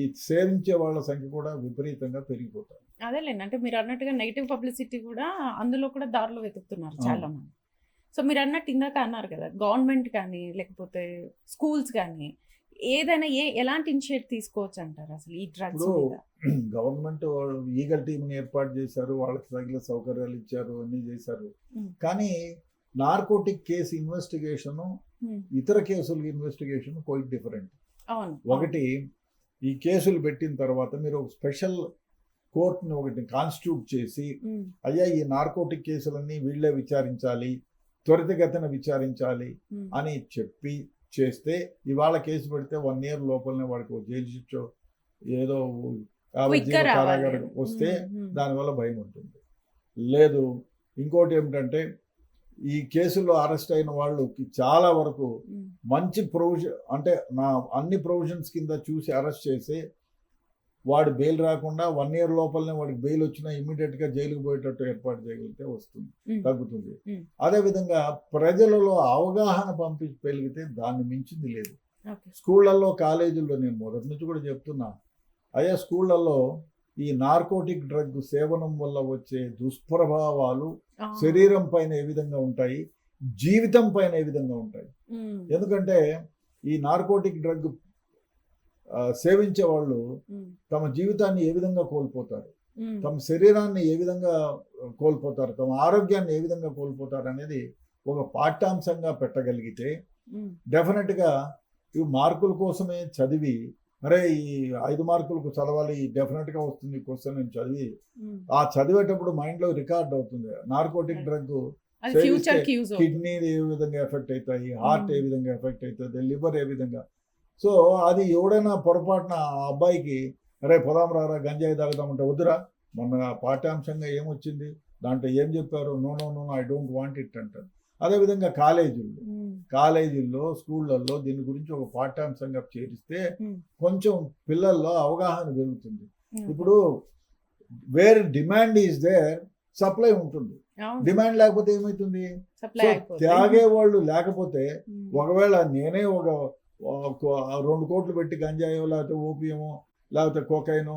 B: ఈ సేవించే వాళ్ళ సంఖ్య కూడా విపరీతంగా పెరిగిపోతుంది.
A: అదేలేండి, అంటే మీరు అన్నట్టుగా నెగిటివ్ పబ్లిసిటీ కూడా అందులో కూడా దారిలో వెతుకుతున్నారు చాలా మంది. సో మీరు అన్నట్టు ఇందాక అన్నారు కదా, గవర్నమెంట్ కానీ లేకపోతే స్కూల్స్ కానీ ఏదైనా ఎలాంటి ఇనిషియేటివ్ తీసుకోవచ్చు అంటారు అసలు ఈ డ్రగ్స్ మీద?
B: గవర్నమెంట్ ఈగల్ టీంని ఏర్పాటు చేశారు, వాళ్ళకి తగిన సౌకర్యాలు ఇచ్చారు, అన్ని చేశారు. కానీ నార్కోటిక్ కేసు ఇన్వెస్టిగేషన్ ఇతర కేసుల ఇన్వెస్టిగేషన్ క్వైట్ డిఫరెంట్. ఒకటి, ఈ కేసులు పెట్టిన తర్వాత మీరు ఒక స్పెషల్ కోర్టుని ఒకటి కాన్స్టిట్యూట్ చేసి, అయ్యా ఈ నార్కోటిక్ కేసులన్నీ వీళ్ళే విచారించాలి, త్వరితగతిన విచారించాలి అని చెప్పి చేస్తే, ఇవాళ కేసు పెడితే 1 year లోపలనే వాడికి జైలు శిక్ష ఏదో కారాగారం వస్తే దానివల్ల భయం ఉంటుంది. లేదు, ఇంకోటి ఏమిటంటే ఈ కేసుల్లో అరెస్ట్ అయిన వాళ్ళకి చాలా వరకు మంచి ప్రొవిజన్, అంటే నా అన్ని ప్రొవిజన్స్ కింద చూసి అరెస్ట్ చేసి వాడు బెయిల్ రాకుండా 1 year లోపలనే వాడికి బెయిల్ వచ్చినా ఇమ్మీడియట్గా జైలుకు పోయేటట్టు ఏర్పాటు చేయగలిగితే వస్తుంది, తగ్గుతుంది. అదేవిధంగా ప్రజలలో అవగాహన పెరిగితే దాన్ని మించింది లేదు. స్కూళ్ళల్లో, కాలేజీల్లో నేను మొదటి నుంచి కూడా చెప్తున్నా, అయ్యా స్కూళ్ళల్లో ఈ నార్కోటిక్ డ్రగ్ సేవనం వల్ల వచ్చే దుష్ప్రభావాలు శరీరం పైన ఏ విధంగా ఉంటాయి, జీవితం పైన ఏ విధంగా ఉంటాయి. ఎందుకంటే ఈ నార్కోటిక్ డ్రగ్ సేవించే వాళ్ళు తమ జీవితాన్ని ఏ విధంగా కోల్పోతారు, తమ శరీరాన్ని ఏ విధంగా కోల్పోతారు, తమ ఆరోగ్యాన్ని ఏ విధంగా కోల్పోతారు అనేది ఒక పాఠ్యాంశంగా పెట్టగలిగితే డెఫినెట్గా ఇవి మార్కుల కోసమే చదివి, అరే ఈ 5 మార్కులకు చదవాలి, డెఫినెట్గా వస్తుంది క్వశ్చన్ అని చదివి ఆ చదివేటప్పుడు మైండ్లో రికార్డ్ అవుతుంది. నార్కోటిక్ డ్రగ్ కిడ్నీ ఏ విధంగా ఎఫెక్ట్ అవుతాయి, హార్ట్ ఏ విధంగా ఎఫెక్ట్ అవుతుంది, లివర్ ఏ విధంగా. సో అది ఎవడైనా పొరపాటున ఆ అబ్బాయికి అరే పొదాం రారా గంజాయి తాగుదామంటే వద్దురా, మన పాఠ్యాంశంగా ఏమొచ్చింది దాంట్లో ఏం చెప్పారు, no no no I don't want it అంటారు. అదేవిధంగా కాలేజీల్లో స్కూళ్ళల్లో దీని గురించి ఒక పాఠ్యాంశంగా చేరిస్తే కొంచెం పిల్లల్లో అవగాహన పెరుగుతుంది. ఇప్పుడు where demand is there, supply ఉంటుంది. డిమాండ్ లేకపోతే ఏమవుతుంది? తాగేవాళ్ళు లేకపోతే, ఒకవేళ నేనే ఒక 2 కోట్లు పెట్టి గంజాయో లేకపోతే ఓపియమో లేకపోతే కోకైనో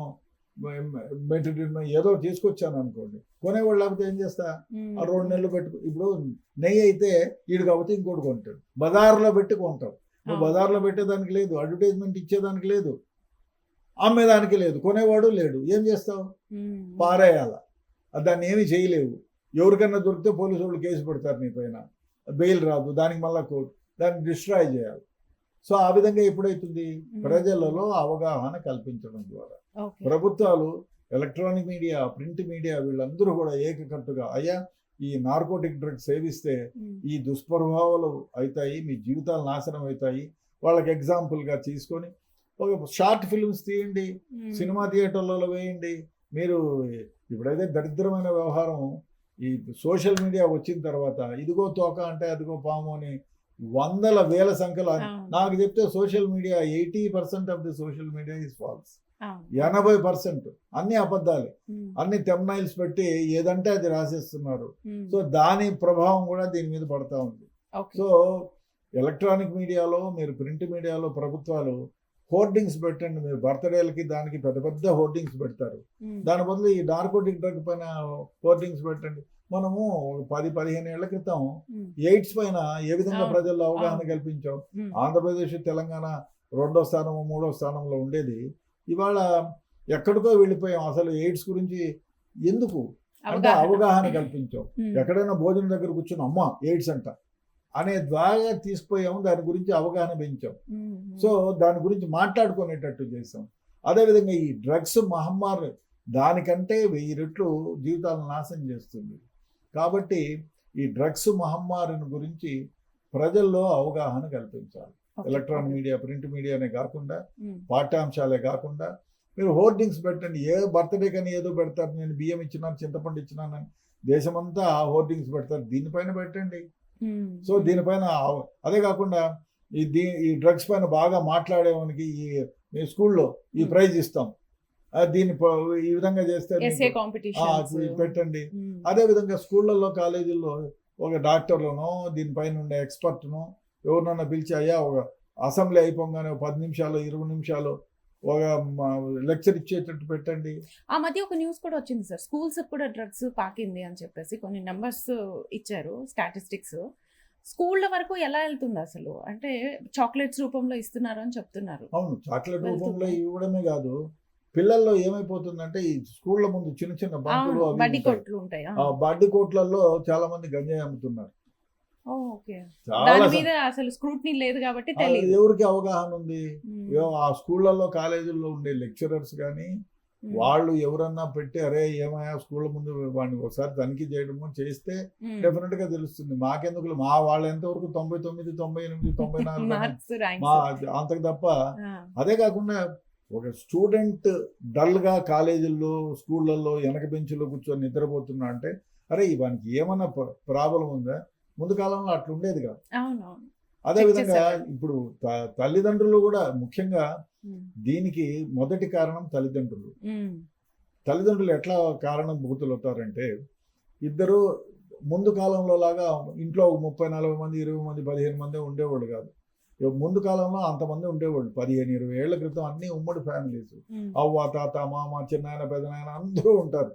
B: మెట్రిడినో ఏదో తీసుకొచ్చాను అనుకోండి, కొనేవాళ్ళు లేకపోతే ఏం చేస్తా, ఆ 2 నెలలు పెట్టు. ఇప్పుడు నెయ్యి అయితే ఈడు కాబట్టి ఇంకోటి కొంటాడు, బజార్లో పెట్టి కొంటావు. నువ్వు బజార్లో పెట్టేదానికి లేదు, అడ్వర్టైజ్మెంట్ ఇచ్చేదానికి లేదు, అమ్మేదానికి లేదు, కొనేవాడు లేడు, ఏం చేస్తావు? పారేయాల, దాన్ని ఏమి చేయలేవు. ఎవరికన్నా దొరికితే పోలీసు వాళ్ళు కేసు పెడతారు నీ పైన, బెయిల్ రాదు, దానికి మళ్ళీ కోర్టు, దాన్ని డిస్ట్రాయ్ చేయాలి. సో ఆ విధంగా ఎప్పుడైతుంది, ప్రజలలో అవగాహన కల్పించడం ద్వారా
A: ఓకే.
B: ప్రభుత్వాలు, ఎలక్ట్రానిక్ మీడియా, ప్రింట్ మీడియా వీళ్ళందరూ కూడా ఏకకట్టుగా అయ్యా ఈ నార్కోటిక్ డ్రగ్స్ సేవిస్తే ఈ దుష్ప్రభావాలు అవుతాయి, మీ జీవితాలు నాశనం అవుతాయి, వాళ్ళకి ఎగ్జాంపుల్గా తీసుకొని ఒక షార్ట్ ఫిల్మ్స్ తీయండి, సినిమా థియేటర్లలో వేయండి. మీరు ఇప్పుడైతే దరిద్రమైన వ్యవహారం, ఈ సోషల్ మీడియా వచ్చిన తర్వాత ఇదిగో తోక అంటే అదిగో పాము అని వందల వేల సంఖ్యలో నాకు చెప్తే social media 80% of the social media is false. 80% అన్ని అబద్ధాలు, అన్ని థంబ్నైల్స్ పెట్టి ఏదంటే అది రాసేస్తున్నారు. సో దాని ప్రభావం కూడా దీని మీద పడతా ఉంది. సో ఎలక్ట్రానిక్ మీడియాలో, మీరు ప్రింట్ మీడియాలో ప్రభుత్వాలు హోర్డింగ్స్ పెట్టండి. మీరు బర్త్డేలకి దానికి పెద్ద పెద్ద హోర్డింగ్స్ పెడతారు, దాని బదులు ఈ నార్కోటిక్ డ్రగ్ పైన హోర్డింగ్స్ పెట్టండి. మనము 10-15 ఏళ్ల క్రితం ఎయిడ్స్ పైన ఏ విధంగా ప్రజల్లో అవగాహన కల్పించాం. ఆంధ్రప్రదేశ్, తెలంగాణ 2వ స్థానము 3వ స్థానంలో ఉండేది, ఇవాళ ఎక్కడికో వెళ్ళిపోయాం. అసలు ఎయిడ్స్ గురించి ఎందుకు అంటే అవగాహన కల్పించాం. ఎక్కడైనా భోజనం దగ్గర కూర్చొని అమ్మ ఎయిడ్స్ అంట అనే ద్వారా తీసుకుపోయాము, దాని గురించి అవగాహన పెంచాం. సో దాని గురించి మాట్లాడుకునేటట్టు చేసాం. అదేవిధంగా ఈ డ్రగ్స్ మహమ్మారి దానికంటే 1000 రెట్లు జీవితాలను నాశనం చేస్తుంది. కాబట్టి ఈ డ్రగ్స్ మహమ్మారిని గురించి ప్రజల్లో అవగాహన కల్పించాలి. ఎలక్ట్రానిక్ మీడియా, ప్రింట్ మీడియానే కాకుండా, పాఠ్యాంశాలే కాకుండా మీరు హోర్డింగ్స్ పెట్టండి. ఏ బర్త్డే కానీ ఏదో పెడతారు, నేను బియ్యం ఇచ్చినాను, చింతపండు ఇచ్చినానని దేశమంతా హోర్డింగ్స్ పెడతారు, దీనిపైన పెట్టండి. సో దీనిపైన అదే కాకుండా ఈ డ్రగ్స్ పైన బాగా మాట్లాడేవానికి మీ స్కూల్లో ఈ ప్రైజ్ ఇస్తాం, దీన్ని ఈ విధంగా చేస్తే పెట్టండి. అదే విధంగా స్కూళ్ళల్లో, కాలేజీల్లో ఒక డాక్టర్లను, దీనిపైన ఉండే ఎక్స్పర్ట్ను ఎవరినన్నా పిలిచి అయ్యా ఒక అసెంబ్లీ అయిపోగానే 10 నిమిషాలు 20 నిమిషాలు ఒక లెక్చర్ ఇచ్చేటట్టు పెట్టండి.
A: ఆ మధ్య ఒక న్యూస్ కూడా వచ్చింది సార్, స్కూల్స్ కూడా డ్రగ్స్ పాకింది అని చెప్పేసి కొన్ని నెంబర్స్ ఇచ్చారు, స్టాటిస్టిక్స్. స్కూళ్ళ వరకు ఎలా వెళ్తుంది అసలు? అంటే చాక్లెట్స్ రూపంలో ఇస్తున్నారు అని చెప్తున్నారు.
B: అవును, చాక్లెట్ రూపంలో ఇవ్వడమే కాదు, పిల్లల్లో ఏమైపోతుందంటే ఈ స్కూళ్ళ ముందు చిన్న చిన్న బంకులు,
A: బడ్డీ కొట్లు ఉంటాయి,
B: బడ్డీ కొట్లలో చాలా మంది గంజాయి అమ్ముతున్నారు.
A: దాని మీద అసలు స్క్రూటినీ లేదు కాబట్టి
B: ఎవరికి అవగాహన ఉంది? ఆ స్కూళ్ళల్లో, కాలేజీల్లో ఉండే లెక్చరర్స్ కానీ వాళ్ళు ఎవరన్నా పెట్టి అరే ఏమయ్యా స్కూళ్ళ ముందు వాడిని ఒకసారి తనిఖీ చేయడము చేస్తే డెఫినెట్ గా తెలుస్తుంది. మాకెందుకు, మా వాళ్ళు ఎంతవరకు 99, 98, 94 అంతకు తప్ప. అదే కాకుండా ఒక స్టూడెంట్ డల్ గా కాలేజీల్లో, స్కూళ్ళల్లో వెనక బెంచ్లో కూర్చొని నిద్రపోతున్నా అంటే అరే వానికి ఏమన్నా ప్రాబ్లం ఉందా? ముందు కాలంలో అట్లా ఉండేది కాదు. అదేవిధంగా ఇప్పుడు తల్లిదండ్రులు కూడా ముఖ్యంగా దీనికి మొదటి కారణం తల్లిదండ్రులు. తల్లిదండ్రులు ఎట్లా కారణభూతులు అవుతారంటే, ఇద్దరు ముందు కాలంలో లాగా ఇంట్లో 30-40 మంది, 20 మంది, 15 మంది ఉండేవాళ్ళు కాదు. ముందు కాలంలో అంతమంది ఉండేవాళ్ళు. 15-20 ఏళ్ల క్రితం అన్ని ఉమ్మడి ఫ్యామిలీస్, అవ్వ, తాత, మామ, చిన్నాయన, పెదనాయన అందరూ ఉంటారు.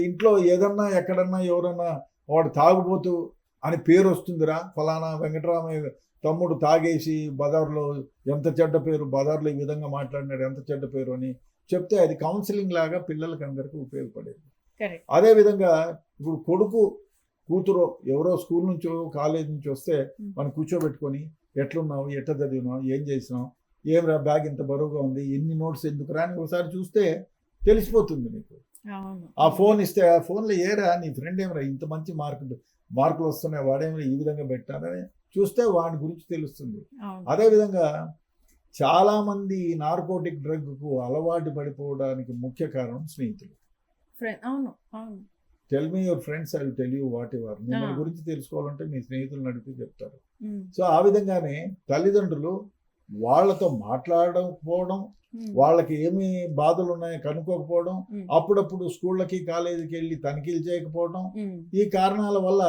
B: ఇంట్లో ఏదన్నా ఎక్కడన్నా ఎవరన్నా వాడు తాగుబోతూ అని పేరు వస్తుందిరా, ఫలానా వెంకటరామయ్య తమ్ముడు తాగేసి బజార్లో ఎంత చెడ్డ పేరు, బజార్లో ఈ విధంగా మాట్లాడినాడు ఎంత చెడ్డ పేరు అని చెప్తే అది కౌన్సిలింగ్ లాగా పిల్లలకి అందరికీ ఉపయోగపడేది. అదేవిధంగా ఇప్పుడు కొడుకు కూతురు ఎవరో స్కూల్ నుంచో కాలేజ్ నుంచి వస్తే మనం కూర్చోబెట్టుకొని ఎట్లున్నావు, ఎట్లా చదివినావు, ఏం చేసినావు, ఏం రా బ్యాగ్ ఇంత బరువుగా ఉంది, ఎన్ని నోట్స్ ఎందుకు రా అని ఒకసారి చూస్తే తెలిసిపోతుంది నీకు. ఆ ఫోన్ ఇస్తే ఆ ఫోన్లో ఏరా నీ ఫ్రెండ్ ఏమరా ఇంత మంచి మార్కులు వస్తున్నాయి, వాడేమో ఈ విధంగా పెట్టారని చూస్తే వాడి గురించి తెలుస్తుంది. అదేవిధంగా చాలా మంది నార్కోటిక్ డ్రగ్ కు అలవాటు పడిపోవడానికి ముఖ్య కారణం స్నేహితులు. Tell me your friends, I will tell you what ever. మిమ్మల్ని గురించి తెలుసుకోవాలంటే మీ స్నేహితులను అడిగితే చెప్తారు. సో ఆ విధంగానే తల్లిదండ్రులు వాళ్ళతో మాట్లాడకపోవడం, వాళ్ళకి ఏమి బాధలు ఉన్నాయో కనుక్కోకపోవడం, అప్పుడప్పుడు స్కూళ్ళకి కాలేజీకి వెళ్ళి తనిఖీలు చేయకపోవడం, ఈ కారణాల వల్ల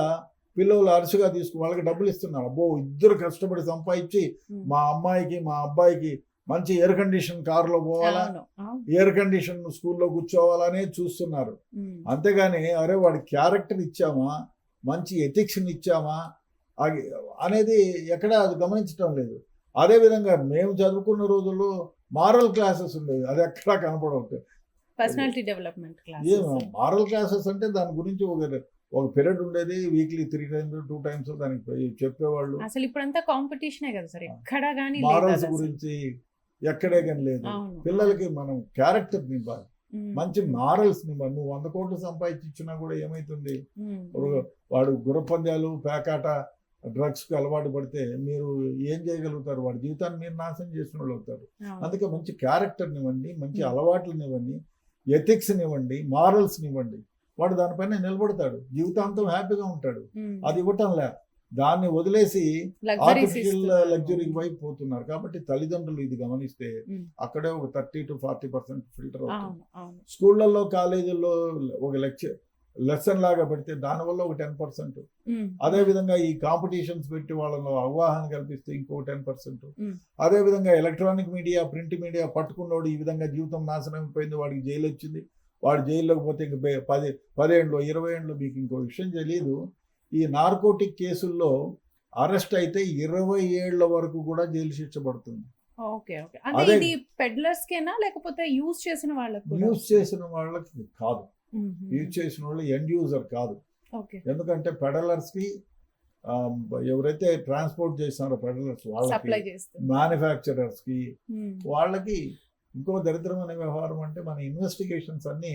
B: పిల్లలు అరుసుగా వాళ్ళకి డబ్బులు ఇస్తున్నారు. అబ్బో ఇద్దరు కష్టపడి సంపాదించి మా అమ్మాయికి మా అబ్బాయికి మంచి ఎయిర్ కండిషన్ కారులో పోవాలా, ఎయిర్ కండిషన్ స్కూల్లో కూర్చోవాలనే చూస్తున్నారు. అంతేగాని అరే వాడి క్యారెక్టర్ ఇచ్చామా, మంచి ఎథిక్స్ని ఇచ్చామా అనేది ఎక్కడ అది గమనించడం లేదు. అదేవిధంగా మేము చదువుకున్న రోజుల్లో మారల్ క్లాసెస్ ఉండేవి, అది ఎక్కడా కనపడవుతాయి.
A: పర్సనాలిటీ డెవలప్మెంట్
B: మారల్ క్లాసెస్ అంటే దాని గురించి ఒక పీరియడ్ ఉండేది, వీక్లీ 3 times 2 times దానికి చెప్పేవాళ్ళు.
A: అసలు ఇప్పుడంతా కాంపిటీషనే కదా సార్, ఎక్కడ కానీ
B: మారల్స్ గురించి ఎక్కడే కానీ లేదు.
A: అవును.
B: పిల్లలకి మనం క్యారెక్టర్ నింపాలి, మంచి మారల్స్ నింపాలి. నువ్వు 100 కోట్లు సంపాదించినా కూడా ఏమైతుంది, వాడు గుర్రపందాలు, పేకాట, డ్రగ్స్కి అలవాటు పడితే మీరు ఏం చేయగలుగుతారు? వాడి జీవితాన్ని మీరు నాశనం చేసిన వాళ్ళు అవుతారు. అందుకే మంచి క్యారెక్టర్నివ్వండి, మంచి అలవాట్లనివ్వండి, ఎథిక్స్నివ్వండి, మారల్స్నివ్వండి. వాడు దానిపైన నిలబడతాడు, జీవితాంతం హ్యాపీగా ఉంటాడు. అది ఇవ్వటంలే, దాన్ని వదిలేసి ఆర్టిఫిషియల్ లగ్జరీకి వైపు పోతున్నారు. కాబట్టి తల్లిదండ్రులు ఇది గమనిస్తే అక్కడే ఒక 30 to 40% ఫిల్టర్ అవుతుంది. స్కూళ్ళల్లో, కాలేజీల్లో ఒక లెసన్ లాగా పెడితే దానివల్ల ఒక 10%. అదేవిధంగా ఈ కాంపిటీషన్స్ పెట్టి వాళ్ళలో అవగాహన కల్పిస్తే ఇంకో 10%. అదేవిధంగా ఎలక్ట్రానిక్ మీడియా, ప్రింట్ మీడియా పట్టుకున్నోడు ఈ విధంగా జీవితం నాశనం అయిపోయింది, వాడికి జైలు వచ్చింది, వాడు జైల్లోకి పోతే ఇంక 10 ఏళ్ళు 20 ఏళ్ళు. మీకు ఇంకో విషయం తెలియదు, ఈ నార్కోటిక్ కేసుల్లో అరెస్ట్ అయితే 20 ఏళ్ల వరకు కూడా జైలు శిక్ష పడుతుంది.
A: అదే పెడ్లర్స్కేనా లేకపోతే యూజ్ చేసిన వాళ్ళకి?
B: యూజ్ చేసిన వాళ్ళకి కాదు, యూజ్ చేసిన వాళ్ళు ఎండ్ యూజర్ కాదు. ఎందుకంటే పెడలర్స్ కి ఎవరైతే ట్రాన్స్పోర్ట్ చేస్తున్నారో పెడలర్స్ వాళ్ళకి, మ్యానుఫ్యాక్చరర్స్ కి, వాళ్ళకి ఇంకో దరిద్రమైన వ్యవహారం అంటే మన ఇన్వెస్టిగేషన్స్ అన్ని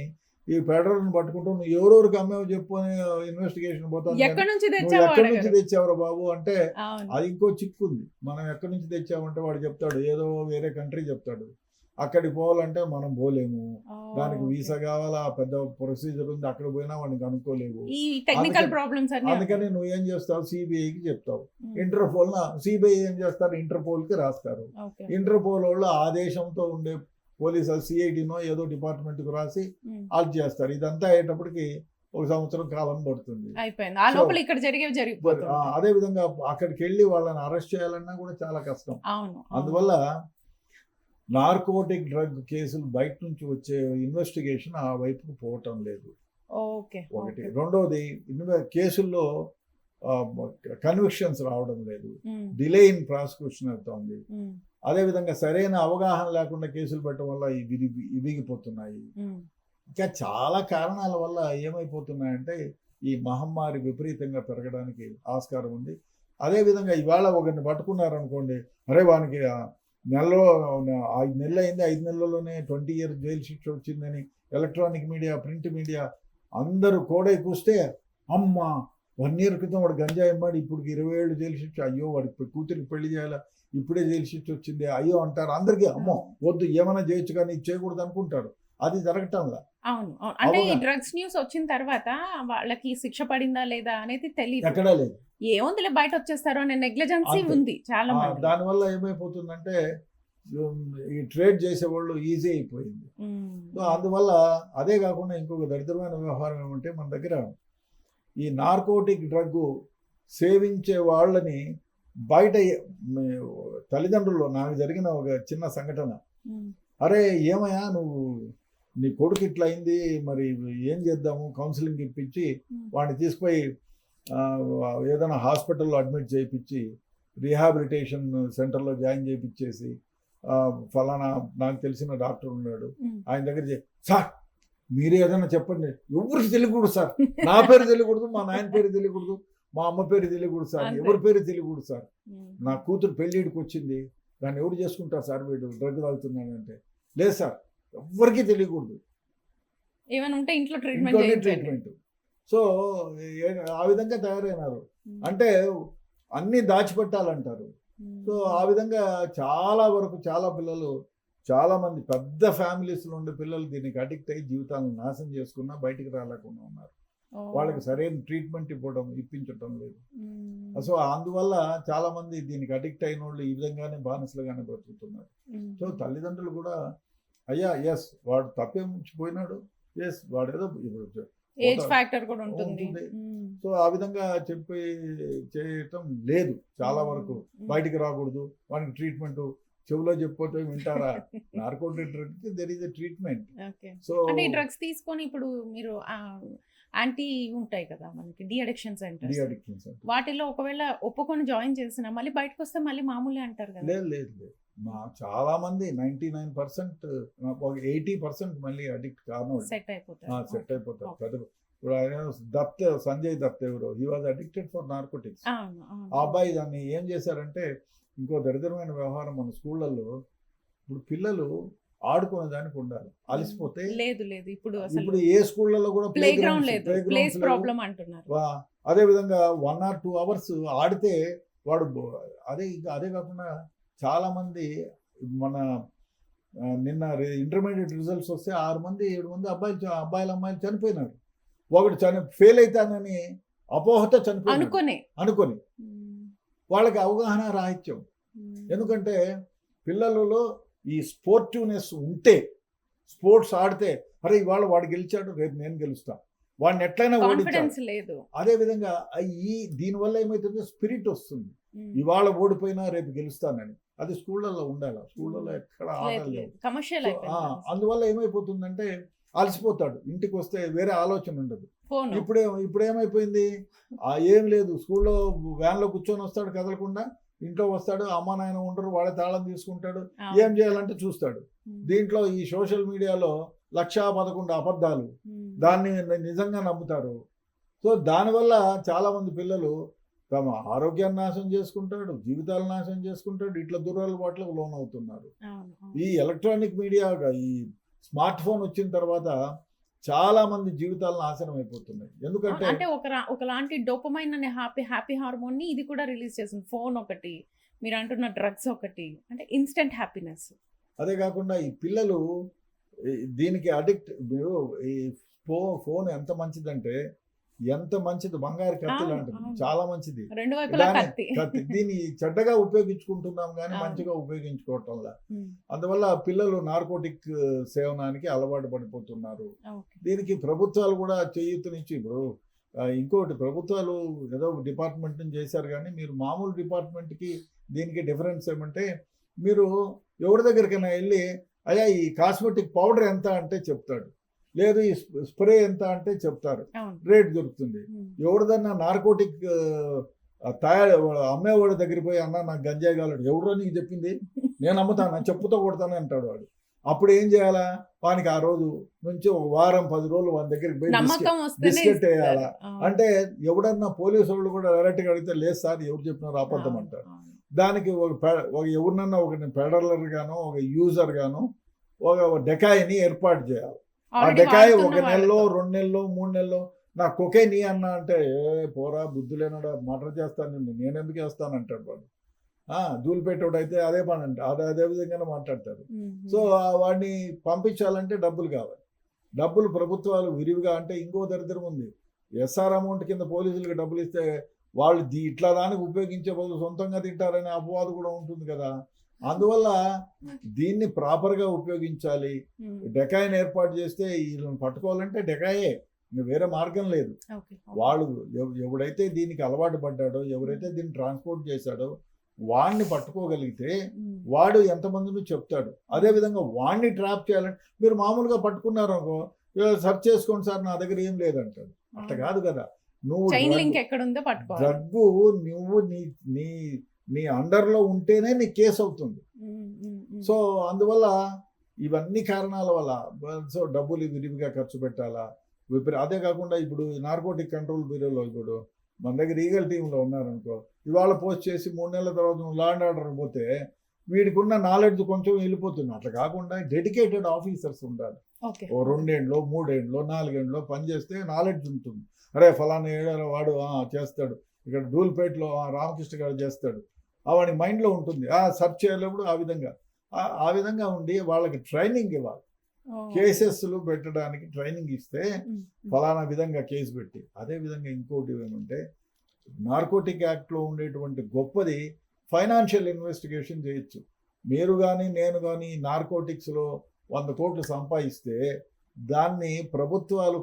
B: ఈ పెడలర్ని పట్టుకుంటూ నువ్వు ఎవరెవరికి అమ్మేవో చెప్పు అని ఇన్వెస్టిగేషన్ పోతాను.
A: ఎక్కడి నుంచి
B: తెచ్చావరా బాబు అంటే అది ఇంకో చిక్కుంది. మనం ఎక్కడి నుంచి తెచ్చామంటే వాడు చెప్తాడు ఏదో వేరే కంట్రీ చెప్తాడు, అక్కడికి పోవాలంటే మనం పోలేము, దానికి వీసా కావాలా, పెద్ద ప్రొసీజర్ ఉంది, అక్కడ పోయినా వాడిని కనుక్కోలేవు. అందుకని నువ్వేం చేస్తావు, సిబిఐకి చెప్తావు. ఇంటర్పోల్ సిబిఐ ఏం చేస్తారు, ఇంటర్పోల్ కి రాస్తారు. ఇంటర్పోల్ వాళ్ళు ఆ దేశంతో ఉండే పోలీసు సిఐడినో ఏదో డిపార్ట్మెంట్కి రాసి అది చేస్తారు. ఇదంతా అయ్యేటప్పటికి 1 సంవత్సరం కాలం పడుతుంది. అదే విధంగా అక్కడికి వెళ్ళి వాళ్ళని అరెస్ట్ చేయాలన్నా కూడా చాలా కష్టం. అందువల్ల నార్కోటిక్ డ్రగ్ కేసులు బయట నుంచి వచ్చే ఇన్వెస్టిగేషన్ ఆ వైపుకు పోవటం లేదు. ఒకటి. రెండవది, కేసుల్లో కన్విక్షన్స్ రావడం లేదు, డిలే ఇన్ ప్రాసిక్యూషన్ అవుతుంది. అదేవిధంగా సరైన అవగాహన లేకుండా కేసులు పెట్టడం వల్ల ఇవిగిపోతున్నాయి. ఇంకా చాలా కారణాల వల్ల ఏమైపోతున్నాయంటే ఈ మహమ్మారి విపరీతంగా పెరగడానికి ఆస్కారం ఉంది. అదేవిధంగా ఇవాళ ఒకరిని పట్టుకున్నారనుకోండి, అరే వానికి నెలలో 5 నెలలు అయింది, 5 నెలల్లోనే 20 years జైలు శిక్ష వచ్చిందని ఎలక్ట్రానిక్ మీడియా, ప్రింట్ మీడియా అందరూ కోడై కూస్తే, అమ్మ 1 year క్రితం వాడు గంజాయి అమ్మాడు, ఇప్పుడు 20 ఏళ్ళు జైలు శిక్ష, అయ్యో వాడికి కూతురికి పెళ్లి చేయాలా, ఇప్పుడే జైలు శిక్ష వచ్చింది, అయ్యో అంటారు. అందరికీ అమ్మో వద్దు, ఏమైనా చేయొచ్చు కానీ ఇది చేయకూడదు అనుకుంటారు. అది జరగటంలా.
A: అవును, అంటే ఈ డ్రగ్స్ న్యూస్ వచ్చిన తర్వాత వాళ్ళకి శిక్ష పడిందా లేదా అనేది తెలియదు,
B: ఎక్కడా లేదు.
A: ఏముందిలే బయట వచ్చేస్తారు అనే నెగ్లిజెన్సీ ఉంది చాలా మంది.
B: దానివల్ల ఏమైపోతుందంటే ఈ ట్రేడ్ చేసేవాళ్ళు ఈజీ అయిపోయింది. సో అందువల్ల అదే కాకుండా ఇంకొక దరిద్రమైన వ్యవహారం ఏమంటే, మన దగ్గర ఈ నార్కోటిక్ డ్రగ్ సేవించే వాళ్ళని బయట తల్లిదండ్రులు, నాకు జరిగిన ఒక చిన్న సంఘటన, అరే ఏమయ్యా నువ్వు నీ కొడుకు ఇట్లా అయింది, మరి ఏం చేద్దాము, కౌన్సిలింగ్ ఇప్పించి వాడిని తీసుకుపోయి ఏదైనా హాస్పిటల్లో అడ్మిట్ చేయించి రీహాబిలిటేషన్ సెంటర్లో జాయిన్ చేయించేసి, ఫలానా నాకు తెలిసిన డాక్టర్ ఉన్నాడు ఆయన దగ్గర సార్ మీరు ఏదైనా చెప్పండి, ఎవరికి తెలియకూడదు సార్, నా పేరు తెలియకూడదు, మా నాయన పేరు తెలియకూడదు, మా అమ్మ పేరు తెలియకూడదు సార్, ఎవరి పేరు తెలియకూడదు సార్, నా కూతురు పెళ్ళిడికి వచ్చింది, దాన్ని ఎవరు చేసుకుంటారు సార్, వీడు డ్రగ్ తాగుతున్నాడంటే, లేదు సార్ ఎవ్వరికీ తెలియకూడదు,
A: ఏమైనా ఉంటే ఇంట్లో ట్రీట్మెంట్.
B: సో ఆ విధంగా తయారైనారు. అంటే అన్నీ దాచిపెట్టాలంటారు. సో ఆ విధంగా చాలా వరకు చాలా పిల్లలు, చాలా మంది పెద్ద ఫ్యామిలీస్లో ఉండే పిల్లలు దీనికి అడిక్ట్ అయ్యి జీవితాలను నాశనం చేసుకున్నా బయటికి రాలేకుండా ఉన్నారు. వాళ్ళకి సరైన ట్రీట్మెంట్ ఇప్పించటం లేదు. సో అందువల్ల చాలా మంది దీనికి అడిక్ట్ అయిన వాళ్ళు ఈ విధంగానే బానిసలుగానే బ్రతుకుతున్నారు. సో తల్లిదండ్రులు కూడా అయ్యా ఎస్ వాడు తప్పేమిచ్చిపోయినాడు, ఎస్ వాడు ఏదో
A: ఏజ్ ఫ్యాక్టర్ కూడా ఉంటుంది.
B: సో ఆ విధంగా చెప్పి చేయటం లేదు. చాలా వరకు బయటికి రాకూడదు, వానికి ట్రీట్మెంట్, చెవులో చెప్పిపోతే వింటారా, narcotic drug there is a treatment.
A: So అంటే ఈ డ్రగ్స్ తీసుకొని ఇప్పుడు మీరు యాంటీ ఉంటాయి కదా మనకి డి అడిక్షన్ సెంటర్స్, వాటిలో ఒకవేళ ఒప్పుకొని జాయిన్ చేసినా మళ్ళీ బయటకు వస్తే మళ్ళీ మామూలే అంటారు కదా?
B: లేదు మా చాలా మంది 99%, 80% మళ్ళీ అడిక్ట్ కాను,
A: సెట్ అయిపోతారు.
B: ఇప్పుడు ఆయన సంజయ్ దత్ ఎవరో he was addicted for narcotics.
A: అవును
B: ఆ
A: అవును
B: అబ్బాయి దాన్ని ఏం చేశారంటే ఇంకో దరిద్రమైన వ్యవహారం మన స్కూళ్ళల్లో ఇప్పుడు పిల్లలు ఆడుకునే దానికి ఉండాలి. అలసిపోతే
A: లేదు లేదు ఇప్పుడు అసలు
B: ఇప్పుడు ఏ స్కూళ్ళలో కూడా
A: ప్లే గ్రౌండ్ లేదు, ప్లేస్
B: ప్లేగ్రౌండ్స్ లేవు.
A: ప్రాబ్లం అంటున్నారు.
B: అదే విధంగా 1 or 2 hours ఆడితే వాడు అదే కాకుండా చాలా మంది మన నిన్న ఇంటర్మీడియట్ రిజల్ట్స్ వస్తే 6 మంది 7 మంది అబ్బాయిలు అమ్మాయిలు చనిపోయినారు. ఒకడు ఫెయిల్ అవుతానని అపోహతో చనిపోయి అనుకొని వాళ్ళకి అవగాహన రాహిత్యం. ఎందుకంటే పిల్లలలో ఈ స్పోర్టివ్నెస్ ఉంటే, స్పోర్ట్స్ ఆడితే అరే ఇవాళ వాడు గెలిచాడు రేపు నేను గెలుస్తా, వాడిని ఎట్లయినా
A: కాన్ఫిడెన్స్
B: ఓడించాలి.
A: లేదు.
B: అదే విధంగా దీనివల్ల ఏమవుతుందో స్పిరిట్ వస్తుంది, ఇవాళ ఓడిపోయినా రేపు గెలుస్తానని. అది స్కూళ్ళల్లో ఉండాలి. స్కూళ్ళల్లో ఎక్కడ ఆటలు లేవు.
A: కమర్షియల్
B: అందువల్ల ఏమైపోతుందంటే అలసిపోతాడు, ఇంటికి వస్తే వేరే ఆలోచన ఉండదు. ఇప్పుడు ఏమైపోయింది, ఏం లేదు, స్కూల్లో వ్యాన్లో కూర్చొని వస్తాడు కదలకుండా, ఇంట్లో వస్తాడు, అమ్మ నాయన ఉండరు, వాడే తాళం తీసుకుంటాడు, ఏం చేయాలంటే చూస్తాడు. దీంట్లో ఈ సోషల్ మీడియాలో 111 అబద్ధాలు, దాన్ని నిజంగా నమ్ముతారు. సో దానివల్ల చాలామంది పిల్లలు తమ ఆరోగ్యాన్ని నాశనం చేసుకుంటాడు, జీవితాలు నాశనం చేసుకుంటాడు, ఇట్లా దురలవాట్లకు లోనవుతున్నారు. ఈ ఎలక్ట్రానిక్ మీడియా, ఈ స్మార్ట్ ఫోన్ వచ్చిన తర్వాత చాలా మంది జీవితాలు నాశనం అయిపోతున్నాయి. ఎందుకంటే
A: అంటే ఒకలాంటి డోపమైన్ అనే హ్యాపీ హార్మోన్ ని ఇది కూడా రిలీజ్ చేస్తుంది. ఫోన్ ఒకటి, మీరు అంటున్న డ్రగ్స్ ఒకటి, అంటే ఇన్స్టెంట్ హ్యాపీనెస్.
B: అదే కాకుండా ఈ పిల్లలు దీనికి అడిక్ట్. ఈ ఫోన్ ఎంత మంచిదంటే ఎంత మంచిది, బంగారు కత్తి లాంటిది, చాలా మంచిది. దీన్ని చెడ్డగా ఉపయోగించుకుంటున్నాం కానీ మంచిగా ఉపయోగించుకోవటంలా. అందువల్ల పిల్లలు నార్కోటిక్ సేవనానికి అలవాటు పడిపోతున్నారు. దీనికి ప్రభుత్వాలు కూడా చేయూతనిచ్చి, ఇప్పుడు ఇంకోటి ప్రభుత్వాలు ఏదో డిపార్ట్మెంట్ నుంచి చేశారు కానీ మీరు మామూలు డిపార్ట్మెంట్కి దీనికి డిఫరెన్స్ ఏమంటే, మీరు ఎవరి దగ్గరికైనా వెళ్ళి అయ్యా ఈ కాస్మెటిక్ పౌడర్ ఎంత అంటే చెప్తాడు, లేదు ఈ స్ప్రే ఎంత అంటే చెప్తారు, రేట్ దొరుకుతుంది. ఎవరిదన్నా నార్కోటిక్ అమ్మేవాడి దగ్గరికి పోయి అన్న నాకు గంజాయి కావాలంటే, ఎవరో నీకు చెప్పింది, నేను అమ్ముతాను చెప్పుతో కొడతాను అంటాడు వాడు. అప్పుడు ఏం చేయాలా, వానికి ఆ రోజు నుంచి 1 వారం 10 రోజులు వాని దగ్గరికి పోయి బిస్కెట్ వేయాలా. అంటే ఎవడన్నా పోలీసు వాళ్ళు కూడా డైరెక్ట్గా అడిగితే లేదు సార్ ఎవరు చెప్పినారు అబద్ధం అంటారు. దానికి ఎవరినన్నా ఒక పెడలర్ గానో ఒక యూజర్ గానో ఒక డెకాయిని ఏర్పాటు చేయాలి. ఆ డెకాయి 1 నెలలో 2 నెలలో 3 నెలలో నా కొకైన్ అన్నా అంటే పోరా బుద్ధులేనాడా మర్డర్ చేస్తాను నేను ఎందుకు వేస్తాను అంటాడు వాడు. ధూళిపెట్టోడు అయితే అదే పని అంటే అదే విధంగానే మాట్లాడతారు. సో వాడిని పంపించాలంటే డబ్బులు కావాలి. డబ్బులు ప్రభుత్వాలు విరివిగా, అంటే ఇంకో దరిద్రం ఉంది, ఎస్ఆర్ అమౌంట్ కింద పోలీసులకు డబ్బులు ఇస్తే వాళ్ళు ఇట్లా దానికి ఉపయోగించే బదులు సొంతంగా తింటారనే అపవాదు కూడా ఉంటుంది కదా. అందువల్ల దీన్ని ప్రాపర్గా ఉపయోగించాలి. డెకాయిని ఏర్పాటు చేస్తే వీళ్ళని పట్టుకోవాలంటే డెకాయే, ఇంకా వేరే మార్గం లేదు. వాళ్ళు ఎవడైతే దీనికి అలవాటు పడ్డాడో, ఎవరైతే దీన్ని ట్రాన్స్పోర్ట్ చేశాడో వాడిని పట్టుకోగలిగితే వాడు ఎంతమందిని చెప్తాడు. అదేవిధంగా వాడిని ట్రాప్ చేయాలంటే మీరు మామూలుగా పట్టుకున్నారు అనుకో, సెర్చ్ చేసుకోండి సార్ నా దగ్గర ఏం లేదంటాడు. అట్లా కాదు కదా, నువ్వు డ్రగ్గు నువ్వు నీ అండర్లో ఉంటేనే నీ కేసు అవుతుంది. సో అందువల్ల ఇవన్నీ కారణాల వల్ల సో డబ్బులు విరివిగా ఖర్చు పెట్టాలా. అదే కాకుండా ఇప్పుడు నార్కోటిక్ కంట్రోల్ బ్యూరోలో ఇప్పుడు మన దగ్గర ఈగల్ టీంలో ఉన్నారనుకో, ఇవాళ పోస్ట్ చేసి 3 నెలల తర్వాత నువ్వు లా అండ్ ఆర్డర్ పోతే వీడికి ఉన్న నాలెడ్జ్ కొంచెం వెళ్ళిపోతుంది. అట్లా కాకుండా డెడికేటెడ్ ఆఫీసర్స్ ఉండాలి. ఓ 2 ఏండ్లో 3 ఏండ్లో 4 ఏండ్లో పనిచేస్తే నాలెడ్జ్ ఉంటుంది. అరే ఫలానా ఏడాది వాడు చేస్తాడు, ఇక్కడ ధూల్పేటలో రామకృష్ణ గారు చేస్తాడు, వాడి మైండ్లో ఉంటుంది. సెర్చ్ చేయలేప్పుడు ఆ విధంగా ఉండి వాళ్ళకి ట్రైనింగ్ ఇవ్వాలి. కేసెస్లు పెట్టడానికి ట్రైనింగ్ ఇస్తే ఫలానా విధంగా కేసు పెట్టి. అదేవిధంగా ఇంకోటి ఏమంటే నార్కోటిక్ యాక్ట్లో ఉండేటువంటి గొప్పది ఫైనాన్షియల్ ఇన్వెస్టిగేషన్ చేయొచ్చు. మీరు కానీ నేను కానీ నార్కోటిక్స్లో 100 కోట్లు సంపాదిస్తే దాన్ని ప్రభుత్వాలు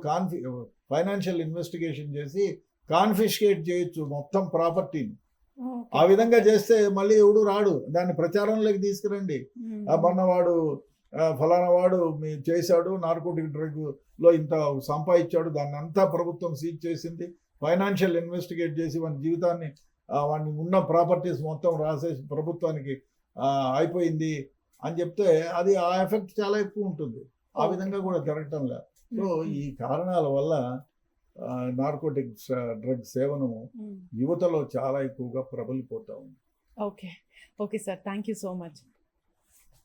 B: ఫైనాన్షియల్ ఇన్వెస్టిగేషన్ చేసి కాన్ఫిస్కేట్ చేయొచ్చు మొత్తం ప్రాపర్టీని. ఆ విధంగా చేస్తే మళ్ళీ ఎవడు రాడు, దాన్ని ప్రచారంలోకి తీసుకురండి. మొన్నవాడు ఫలానా వాడు చేశాడు, నార్కోటిక్ డ్రగ్లో ఇంత సంపాదించాడు, దాన్ని అంతా ప్రభుత్వం సీజ్ చేసింది, ఫైనాన్షియల్ ఇన్వెస్టిగేట్ చేసి వాని జీవితాన్ని వాడిని ఉన్న ప్రాపర్టీస్ మొత్తం రాసేసి ప్రభుత్వానికి అయిపోయింది అని చెప్తే అది ఆ ఎఫెక్ట్ చాలా ఎక్కువ ఉంటుంది. ఆ విధంగా కూడా జరగటం లేదు. సో ఈ కారణాల వల్ల నార్కోటిక్స్ డ్రగ్ సేవనము యువతలో చాలా ఎక్కువగా ప్రబలిపోతా ఉంది.
A: Okay. Okay sir. Thank you so much.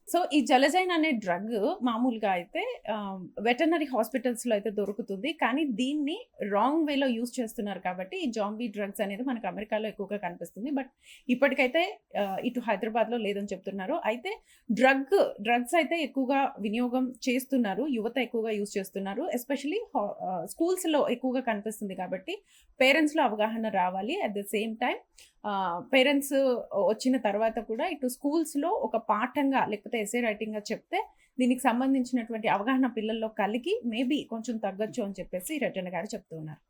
A: So ఈ జలజైన్ అనే డ్రగ్ మామూలుగా అయితే వెటర్నరీ హాస్పిటల్స్‌లో అయితే దొరుకుతుంది. కానీ దీన్ని రాంగ్ వేలో యూజ్ చేస్తున్నారు కాబట్టి ఈ జాంబీ డ్రగ్స్ అనేది మనకు అమెరికాలో ఎక్కువగా కనిపిస్తుంది. బట్ ఇప్పటికైతే ఇటు హైదరాబాద్‌లో లేదని చెప్తున్నారు. అయితే డ్రగ్స్ అయితే ఎక్కువగా వినియోగం చేస్తున్నారు. యువత ఎక్కువగా యూజ్ చేస్తున్నారు. ఎస్పెషల్లీ స్కూల్స్‌లో ఎక్కువగా కనిపిస్తుంది కాబట్టి పేరెంట్స్‌లో అవగాహన రావాలి. At the same time parents వచ్చిన తర్వాత కూడా ఇటు స్కూల్స్‌లో ఒక పాఠంగా లేకపోతే ఎస్సే రైటింగ్‌గా చెప్తే దీనికి సంబంధించినటువంటి అవగాహన పిల్లల్లో కలిగి మేబీ కొంచెం తగ్గొచ్చు అని చెప్పేసి రెడ్డన్న గారు చెప్తూ ఉన్నారు.